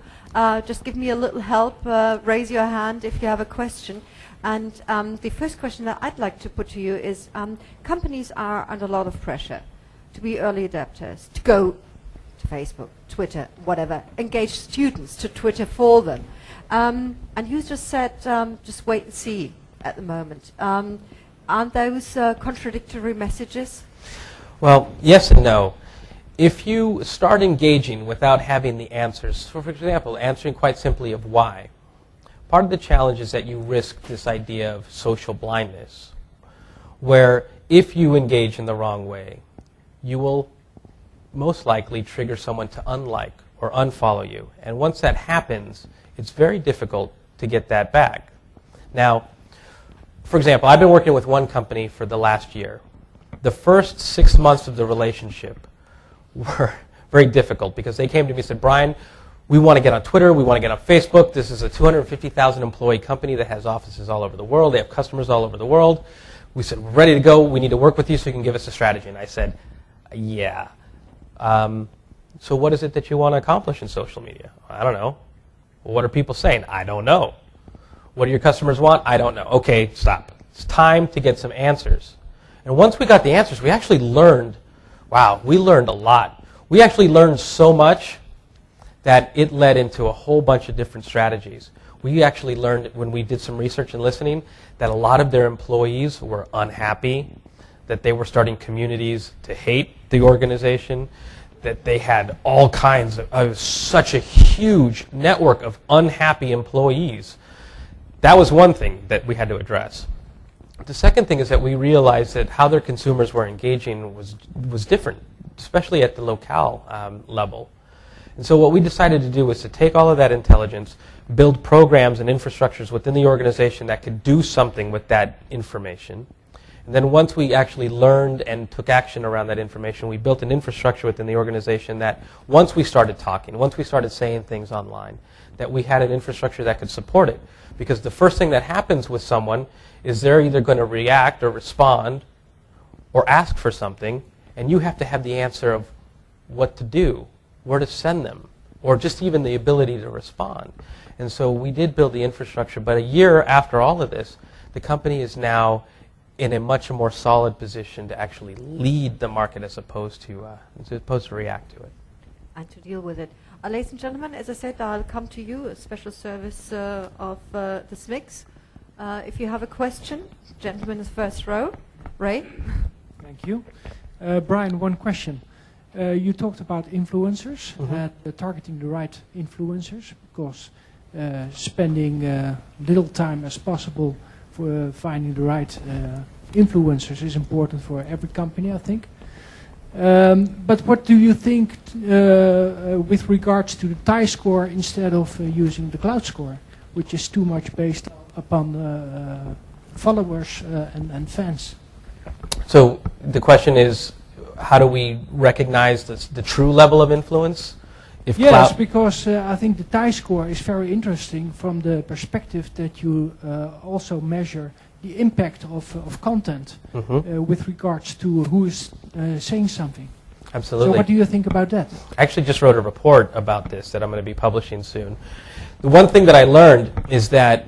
Just give me a little help. Raise your hand if you have a question. And the first question that I'd like to put to you is, companies are under a lot of pressure to be early adapters, to go to Facebook, Twitter, whatever, engage students to Twitter for them. And you just said, just wait and see at the moment. Aren't those contradictory messages? Well, yes and no. If you start engaging without having the answers, so for example, answering quite simply of why, part of the challenge is that you risk this idea of social blindness, where if you engage in the wrong way, you will most likely trigger someone to unlike or unfollow you. And once that happens, it's very difficult to get that back. Now, for example, I've been working with one company for the last year. The first 6 months of the relationship were very difficult because they came to me and said, Brian, we want to get on Twitter, we want to get on Facebook. This is a 250,000 employee company that has offices all over the world. They have customers all over the world. We said, we're ready to go. We need to work with you so you can give us a strategy. And I said, yeah. So what is it that you want to accomplish in social media? I don't know. Well, what are people saying? I don't know. What do your customers want? I don't know. Okay, stop. It's time to get some answers. And once we got the answers, we actually learned, wow, we learned a lot. We actually learned so much that it led into a whole bunch of different strategies. We actually learned when we did some research and listening that a lot of their employees were unhappy, that they were starting communities to hate the organization, that they had all kinds of such a huge network of unhappy employees. That was one thing that we had to address. The second thing is that we realized that how their consumers were engaging was different, especially at the locale level. And so what we decided to do was to take all of that intelligence, build programs and infrastructures within the organization that could do something with that information. And then once we actually learned and took action around that information, we built an infrastructure within the organization that once we started talking, once we started saying things online, that we had an infrastructure that could support it. Because the first thing that happens with someone is they're either going to react or respond or ask for something, and you have to have the answer of what to do, where to send them, or just even the ability to respond. And so we did build the infrastructure, but a year after all of this, the company is now in a much more solid position to actually lead the market as opposed to react to it. And to deal with it. Ladies and gentlemen, as I said, I'll come to you, a special service of the SMICs. If you have a question, gentleman in the first row. Ray? Thank you. Brian, one question. You talked about influencers, targeting the right influencers, because spending little time as possible for finding the right influencers is important for every company, I think. But what do you think with regards to the tie score instead of using the cloud score, which is too much based upon followers and fans? So the question is, how do we recognize the true level of influence? Yes, because I think the tie score is very interesting from the perspective that you also measure the impact of content with regards to who is saying something. Absolutely. So what do you think about that? I actually just wrote a report about this that I'm going to be publishing soon. The one thing that I learned is that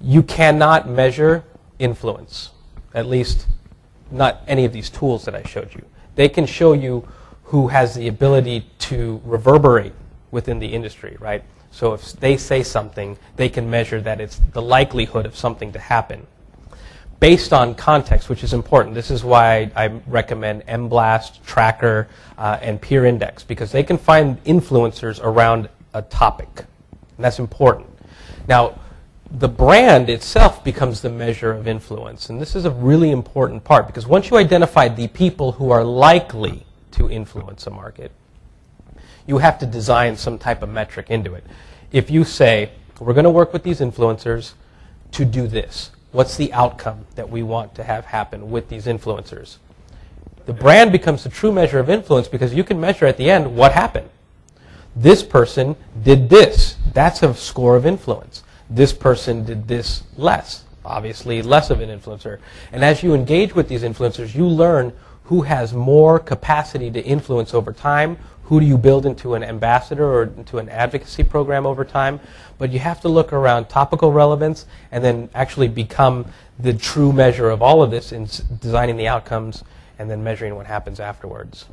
you cannot measure influence, at least not any of these tools that I showed you. They can show you who has the ability to reverberate within the industry, right? So if they say something, they can measure that it's the likelihood of something to happen based on context, which is important. This is why I recommend MBLAST, Tracker, and Peer Index, because they can find influencers around a topic, and that's important. Now, the brand itself becomes the measure of influence, and this is a really important part, because once you identify the people who are likely to influence a market, you have to design some type of metric into it. If you say, we're going to work with these influencers to do this, what's the outcome that we want to have happen with these influencers? The brand becomes the true measure of influence, because you can measure at the end what happened. This person did this. That's a score of influence. This person did this less. Obviously less of an influencer. And as you engage with these influencers, you learn who has more capacity to influence over time. Who do you build into an ambassador or into an advocacy program over time? But you have to look around topical relevance and then actually become the true measure of all of this in designing the outcomes and then measuring what happens afterwards.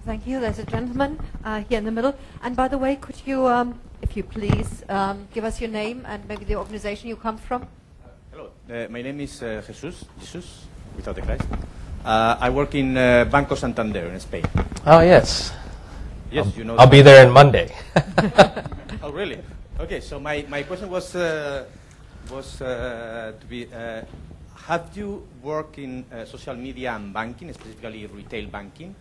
Thank you. There's a gentleman here in the middle. And by the way, could you, if you please, give us your name and maybe the organization you come from? Hello. My name is Jesus, without the Christ. I work in Banco Santander in Spain. Oh, yes. Yes, you know. I'll be there on Monday. Oh, really? Okay, so my question was to be, have you worked in social media and banking, specifically retail banking?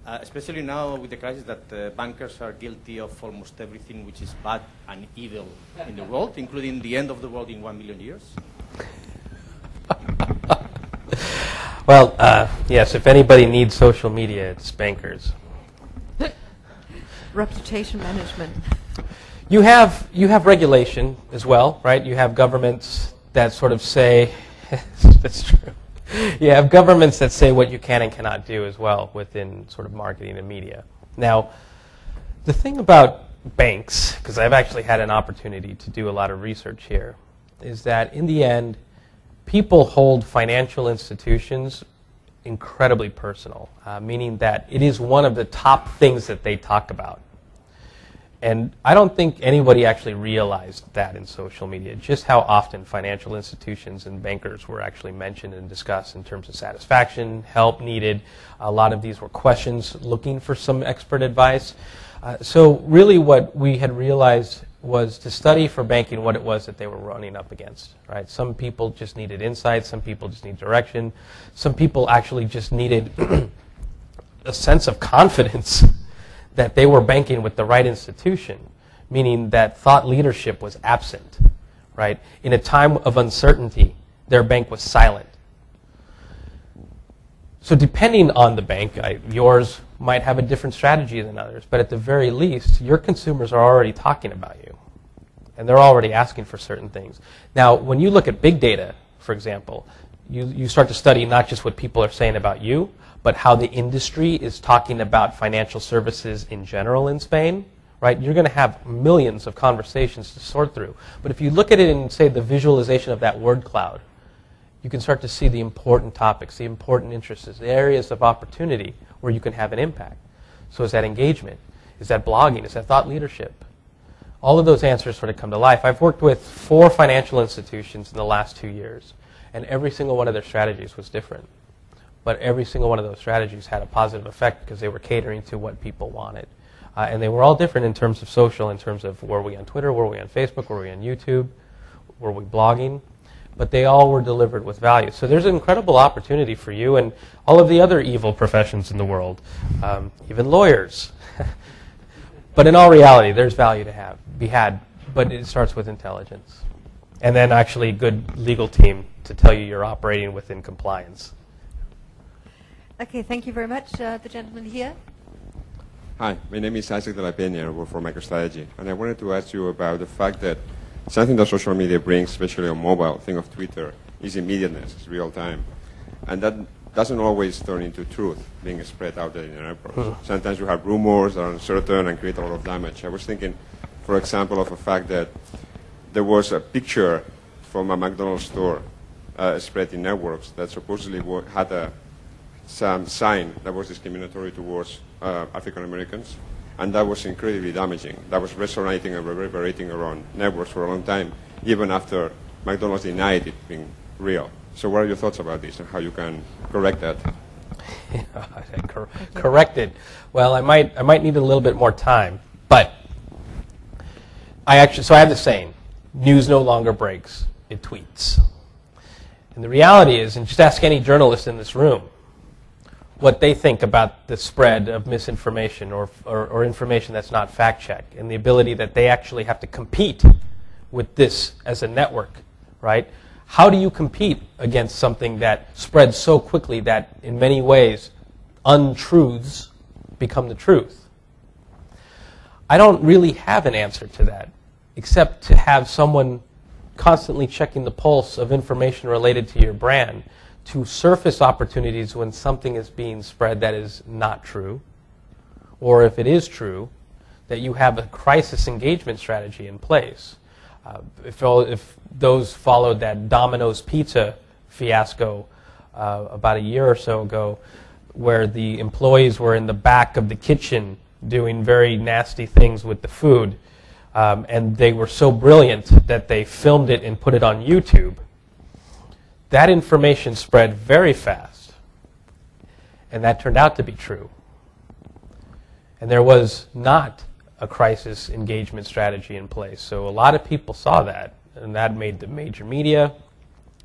Especially now with the crisis that bankers are guilty of almost everything which is bad and evil in the world, including the end of the world in 1 million years? Well, yes, if anybody needs social media, it's bankers. Reputation management. You have regulation as well, right? You have governments that sort of say, that's true. You have governments that say what you can and cannot do as well within sort of marketing and media. Now, the thing about banks, because I've actually had an opportunity to do a lot of research here, is that in the end, people hold financial institutions incredibly personal, meaning that it is one of the top things that they talk about. And I don't think anybody actually realized that in social media, just how often financial institutions and bankers were actually mentioned and discussed in terms of satisfaction, help needed. A lot of these were questions looking for some expert advice. So really what we had realized was to study for banking what it was that they were running up against, right? Some people just needed insight, some people just need direction, some people actually just needed a sense of confidence that they were banking with the right institution, meaning that thought leadership was absent, right? In a time of uncertainty, their bank was silent. So depending on the bank, yours might have a different strategy than others, but at the very least, your consumers are already talking about you, and they're already asking for certain things. Now, when you look at big data, for example, you start to study not just what people are saying about you, but how the industry is talking about financial services in general in Spain, right? You're going to have millions of conversations to sort through. But if you look at it in, say, the visualization of that word cloud, you can start to see the important topics, the important interests, the areas of opportunity where you can have an impact. So is that engagement? Is that blogging? Is that thought leadership? All of those answers sort of come to life. I've worked with 4 financial institutions in the last 2 years, and every single one of their strategies was different. But every single one of those strategies had a positive effect because they were catering to what people wanted. And they were all different in terms of social, in terms of were we on Twitter, were we on Facebook, were we on YouTube, were we blogging? But they all were delivered with value. So there's an incredible opportunity for you and all of the other evil professions in the world, even lawyers. But in all reality, there's value to be had, but it starts with intelligence. And then actually a good legal team to tell you you're operating within compliance. Okay, thank you very much. The gentleman here. Hi, my name is Isaac de la Peña. I work for MicroStrategy. And I wanted to ask you about the fact that something that social media brings, especially on mobile, think of Twitter, is immediateness, it's real time. And that doesn't always turn into truth being spread out there in the network. Sometimes you have rumors that are uncertain and create a lot of damage. I was thinking, for example, of a fact that there was a picture from a McDonald's store spread in networks that supposedly had some sign that was discriminatory towards African Americans, and that was incredibly damaging. That was resonating and reverberating around networks for a long time, even after McDonald's denied it being real. So what are your thoughts about this and how you can correct that? Correct it. Well, I might need a little bit more time, but I have the saying, news no longer breaks, it tweets. And the reality is, and just ask any journalist in this room, what they think about the spread of misinformation or information that's not fact-checked, and the ability that they actually have to compete with this as a network, right? How do you compete against something that spreads so quickly that in many ways untruths become the truth? I don't really have an answer to that, except to have someone constantly checking the pulse of information related to your brand to surface opportunities when something is being spread that is not true, or if it is true, that you have a crisis engagement strategy in place. If those followed that Domino's Pizza fiasco about a year or so ago, where the employees were in the back of the kitchen doing very nasty things with the food, and they were so brilliant that they filmed it and put it on YouTube, that information spread very fast, and that turned out to be true. And there was not a crisis engagement strategy in place. So a lot of people saw that, and that made the major media.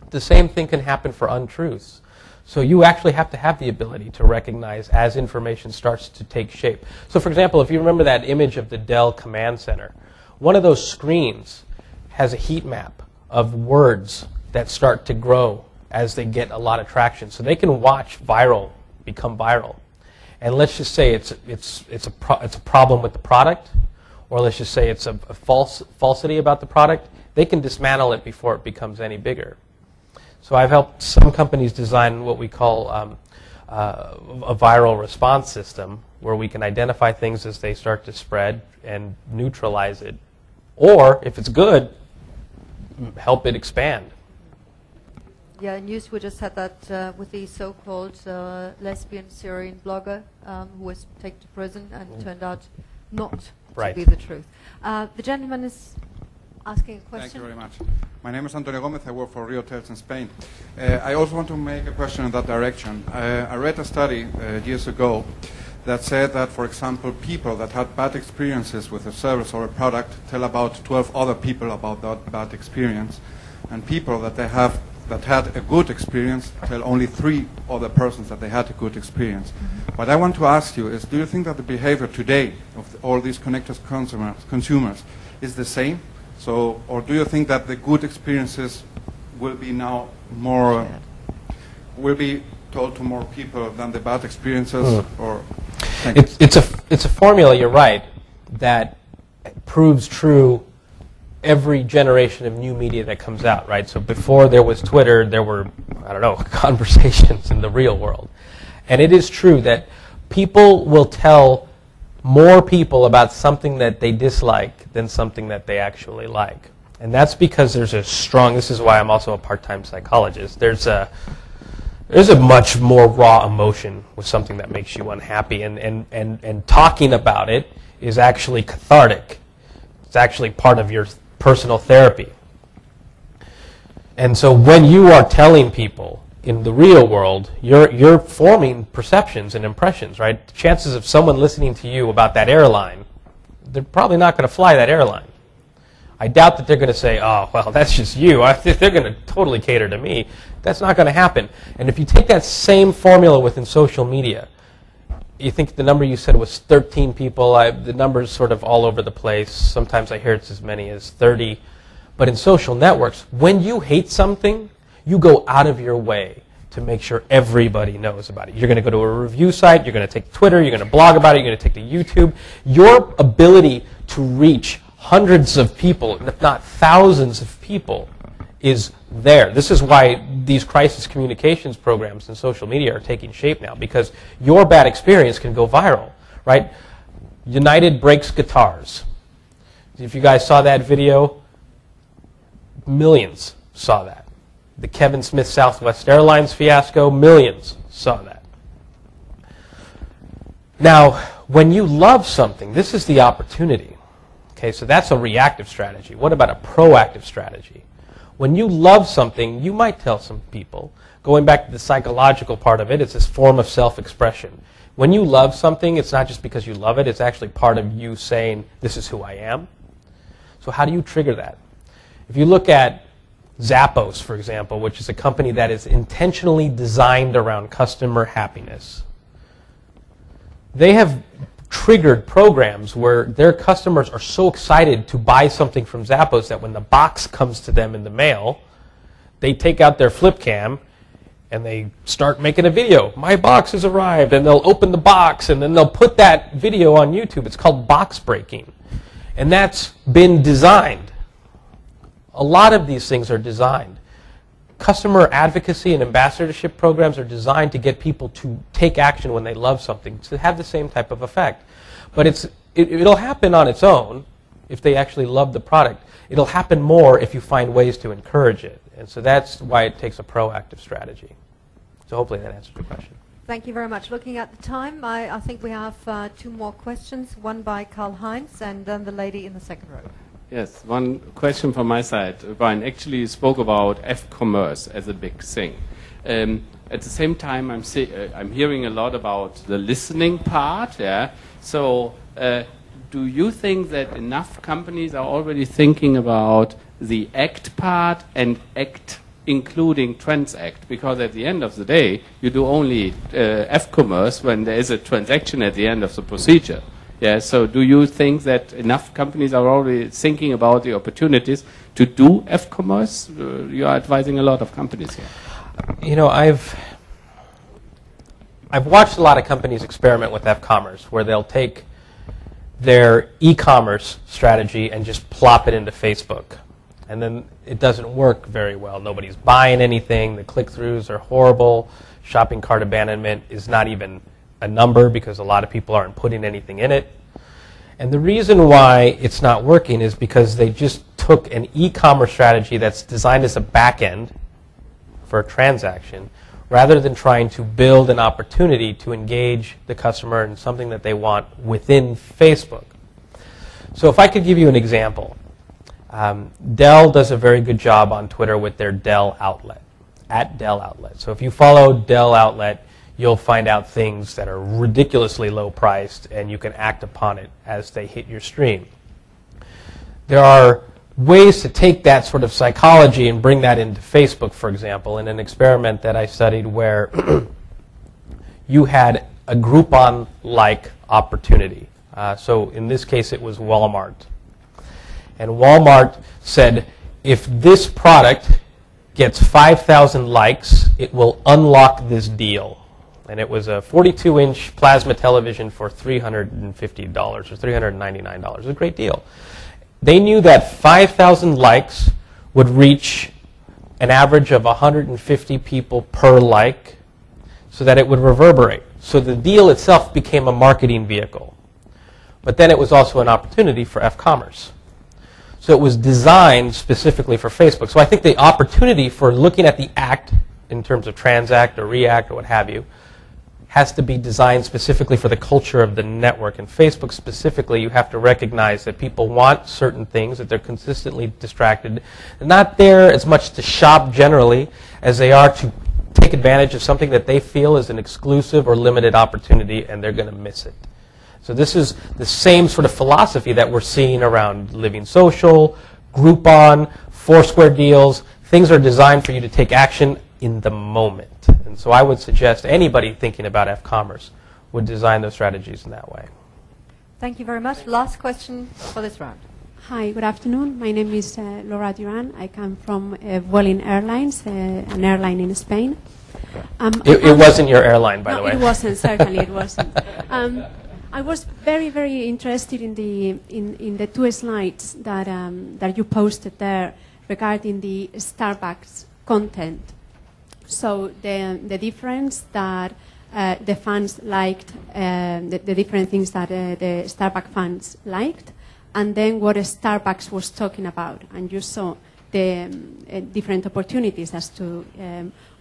The same thing can happen for untruths. So you actually have to have the ability to recognize as information starts to take shape. So for example, if you remember that image of the Dell Command Center, one of those screens has a heat map of words that start to grow as they get a lot of traction. So they can watch become viral. And let's just say it's a problem with the product, or let's just say it's a falsity about the product. They can dismantle it before it becomes any bigger. So I've helped some companies design what we call a viral response system, where we can identify things as they start to spread and neutralize it, or if it's good, help it expand. Yeah, in news we just had that with the so-called lesbian Syrian blogger who was taken to prison and turned out not to be the truth. The gentleman is asking a question. Thank you very much. My name is Antonio Gomez. I work for Rio Hotels in Spain. I also want to make a question in that direction. I read a study years ago that said that, for example, people that had bad experiences with a service or a product tell about 12 other people about that bad experience, and people that had a good experience tell only 3 other persons that they had a good experience. What I want to ask you is, do you think that the behavior today of all these connected consumers is the same? So, or do you think that the good experiences will be now more, will be told to more people than the bad experiences? Or it's a formula, you're right, that proves true every generation of new media that comes out, right? So before there was Twitter, there were, I don't know, conversations in the real world. And it is true that people will tell more people about something that they dislike than something that they actually like. And that's because there's a strong, this is why I'm also a part-time psychologist, there's a much more raw emotion with something that makes you unhappy, and talking about it is actually cathartic. It's actually part of your personal therapy. And so when you are telling people in the real world, you're forming perceptions and impressions, right? The chances of someone listening to you about that airline, they're probably not going to fly that airline. I doubt that they're going to say, oh, well, that's just you. They're going to totally cater to me. That's not going to happen. And if you take that same formula within social media, you think the number you said was 13 people. The number's sort of all over the place. Sometimes I hear it's as many as 30. But in social networks, when you hate something, you go out of your way to make sure everybody knows about it. You're going to go to a review site. You're going to take Twitter. You're going to blog about it. You're going to take to YouTube. Your ability to reach hundreds of people, if not thousands of people, is there. This is why these crisis communications programs and social media are taking shape now, because your bad experience can go viral, right? United breaks guitars. If you guys saw that video, millions saw that. The Kevin Smith Southwest Airlines fiasco, millions saw that. Now, when you love something, this is the opportunity. Okay, so that's a reactive strategy. What about a proactive strategy? When you love something, you might tell some people, going back to the psychological part of it, it's this form of self-expression. When you love something, it's not just because you love it, it's actually part of you saying, this is who I am. So how do you trigger that? If you look at Zappos, for example, which is a company that is intentionally designed around customer happiness, they have triggered programs where their customers are so excited to buy something from Zappos that when the box comes to them in the mail, they take out their flip cam and they start making a video. My box has arrived, and they'll open the box and then they'll put that video on YouTube. It's called box breaking. And that's been designed. A lot of these things are designed. Customer advocacy and ambassadorship programs are designed to get people to take action when they love something, to have the same type of effect. But it'll happen on its own if they actually love the product. It'll happen more if you find ways to encourage it. And so that's why it takes a proactive strategy. So hopefully that answers your question. Thank you very much. Looking at the time, I think we have 2 more questions, one by Karl-Heinz and then the lady in the second row. Yes, one question from my side. Brian actually spoke about F-commerce as a big thing. At the same time, I'm hearing a lot about the listening part. Yeah. So, do you think that enough companies are already thinking about the act part and act including transact? Because at the end of the day, you do only F-commerce when there is a transaction at the end of the procedure. Yeah, so do you think that enough companies are already thinking about the opportunities to do F-commerce? You are advising a lot of companies here. You know, I've watched a lot of companies experiment with F-commerce, where they'll take their e-commerce strategy and just plop it into Facebook. And then it doesn't work very well. Nobody's buying anything. The click-throughs are horrible. Shopping cart abandonment is not even a number because a lot of people aren't putting anything in it. And the reason why it's not working is because they just took an e-commerce strategy that's designed as a back end for a transaction rather than trying to build an opportunity to engage the customer in something that they want within Facebook. So if I could give you an example, Dell does a very good job on Twitter with their Dell Outlet, @DellOutlet. So if you follow Dell Outlet, you'll find out things that are ridiculously low priced, and you can act upon it as they hit your stream. There are ways to take that sort of psychology and bring that into Facebook, for example, in an experiment that I studied where you had a Groupon-like opportunity. So in this case, it was Walmart. And Walmart said, if this product gets 5,000 likes, it will unlock this deal. And it was a 42-inch plasma television for $350 or $399. It was a great deal. They knew that 5,000 likes would reach an average of 150 people per like, so that it would reverberate. So the deal itself became a marketing vehicle. But then it was also an opportunity for F-commerce. So it was designed specifically for Facebook. So I think the opportunity for looking at the act in terms of transact or react or what have you has to be designed specifically for the culture of the network. And Facebook specifically, you have to recognize that people want certain things, that they're consistently distracted. They're not there as much to shop generally as they are to take advantage of something that they feel is an exclusive or limited opportunity, and they're going to miss it. So this is the same sort of philosophy that we're seeing around Living Social, Groupon, Foursquare deals. Things are designed for you to take action in the moment. And so I would suggest anybody thinking about F-commerce would design those strategies in that way. Thank you very much. Last question for this round. Hi, good afternoon. My name is Laura Duran. I come from Vueling Airlines, an airline in Spain. It wasn't your airline, by the way. It wasn't, certainly it wasn't. I was very, very interested in the 2 slides that you posted there, regarding the Starbucks content. So the difference that the fans liked, the different things that the Starbucks fans liked, and then what Starbucks was talking about. And you saw the different opportunities as to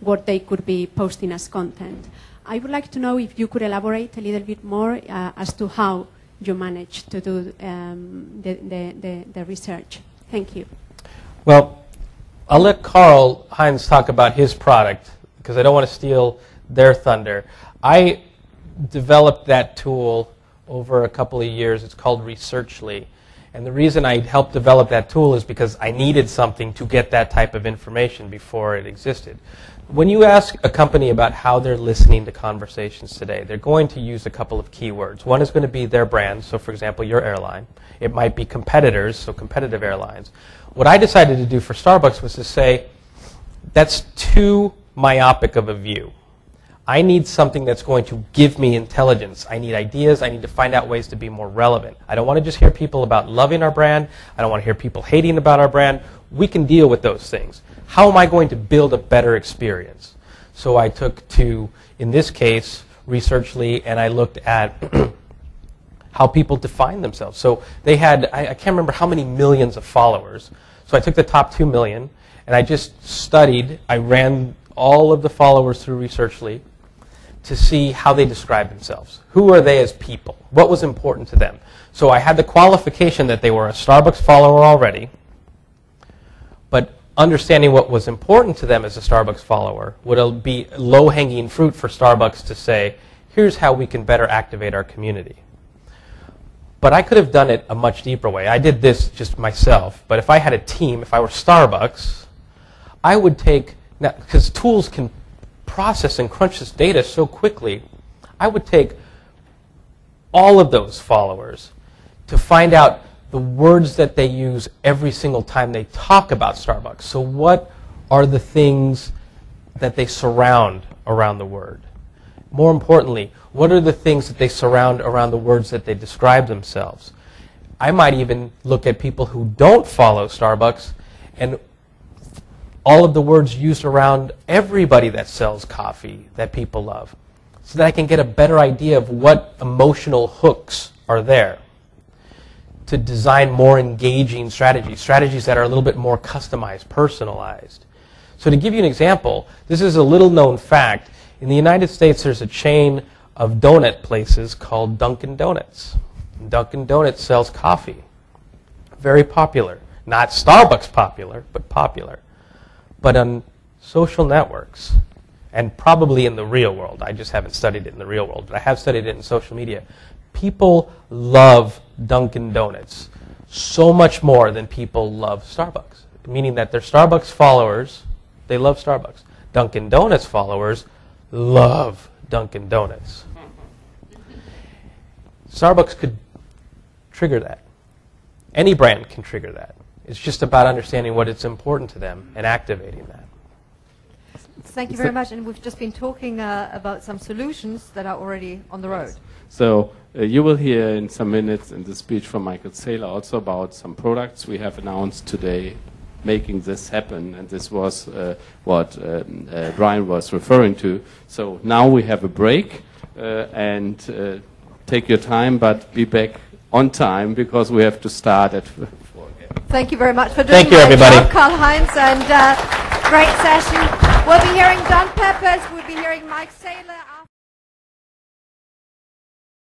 what they could be posting as content. I would like to know if you could elaborate a little bit more as to how you managed to do the research. Thank you. Well, I'll let Karl Heinz talk about his product because I don't want to steal their thunder. I developed that tool over a couple of years. It's called Researchly. And the reason I helped develop that tool is because I needed something to get that type of information before it existed. When you ask a company about how they're listening to conversations today, they're going to use a couple of keywords. One is going to be their brand, so for example, your airline. It might be competitors, so competitive airlines. What I decided to do for Starbucks was to say, that's too myopic of a view. I need something that's going to give me intelligence. I need ideas. I need to find out ways to be more relevant. I don't want to just hear people about loving our brand. I don't want to hear people hating about our brand. We can deal with those things. How am I going to build a better experience? So I took to, in this case, Researchly, and I looked at how people define themselves. So they had, I can't remember how many millions of followers. So I took the top 2 million, and I just studied. I ran all of the followers through Researchly to see how they describe themselves. Who are they as people? What was important to them? So I had the qualification that they were a Starbucks follower already, but understanding what was important to them as a Starbucks follower would be low-hanging fruit for Starbucks to say, here's how we can better activate our community. But I could have done it a much deeper way. I did this just myself, but if I had a team, if I were Starbucks, I would take, because tools can process and crunch this data so quickly, I would take all of those followers to find out the words that they use every single time they talk about Starbucks. So what are the things that they surround around the word? More importantly, what are the things that they surround around the words that they describe themselves? I might even look at people who don't follow Starbucks and all of the words used around everybody that sells coffee that people love, so that I can get a better idea of what emotional hooks are there to design more engaging strategies that are a little bit more customized, personalized. So to give you an example, this is a little known fact. In the United States, there's a chain of donut places called Dunkin' Donuts. Dunkin' Donuts sells coffee. Very popular. Not Starbucks popular, but popular. But on social networks, and probably in the real world, I just haven't studied it in the real world, but I have studied it in social media, people love Dunkin' Donuts so much more than people love Starbucks, meaning that they're Starbucks followers, they love Starbucks. Dunkin' Donuts followers love Dunkin' Donuts. Starbucks could trigger that. Any brand can trigger that. It's just about understanding what is important to them and activating that. Thank you very much. And we've just been talking about some solutions that are already on the road. So you will hear in some minutes in the speech from Michael Saylor also about some products we have announced today making this happen. And this was what Brian was referring to. So now we have a break and take your time, but be back on time because we have to start at 4 again. Thank you very much for doing Thank you, that everybody. job, Karl Heinz, and great session. We'll be hearing John Peppers, we'll be hearing Mike Saylor.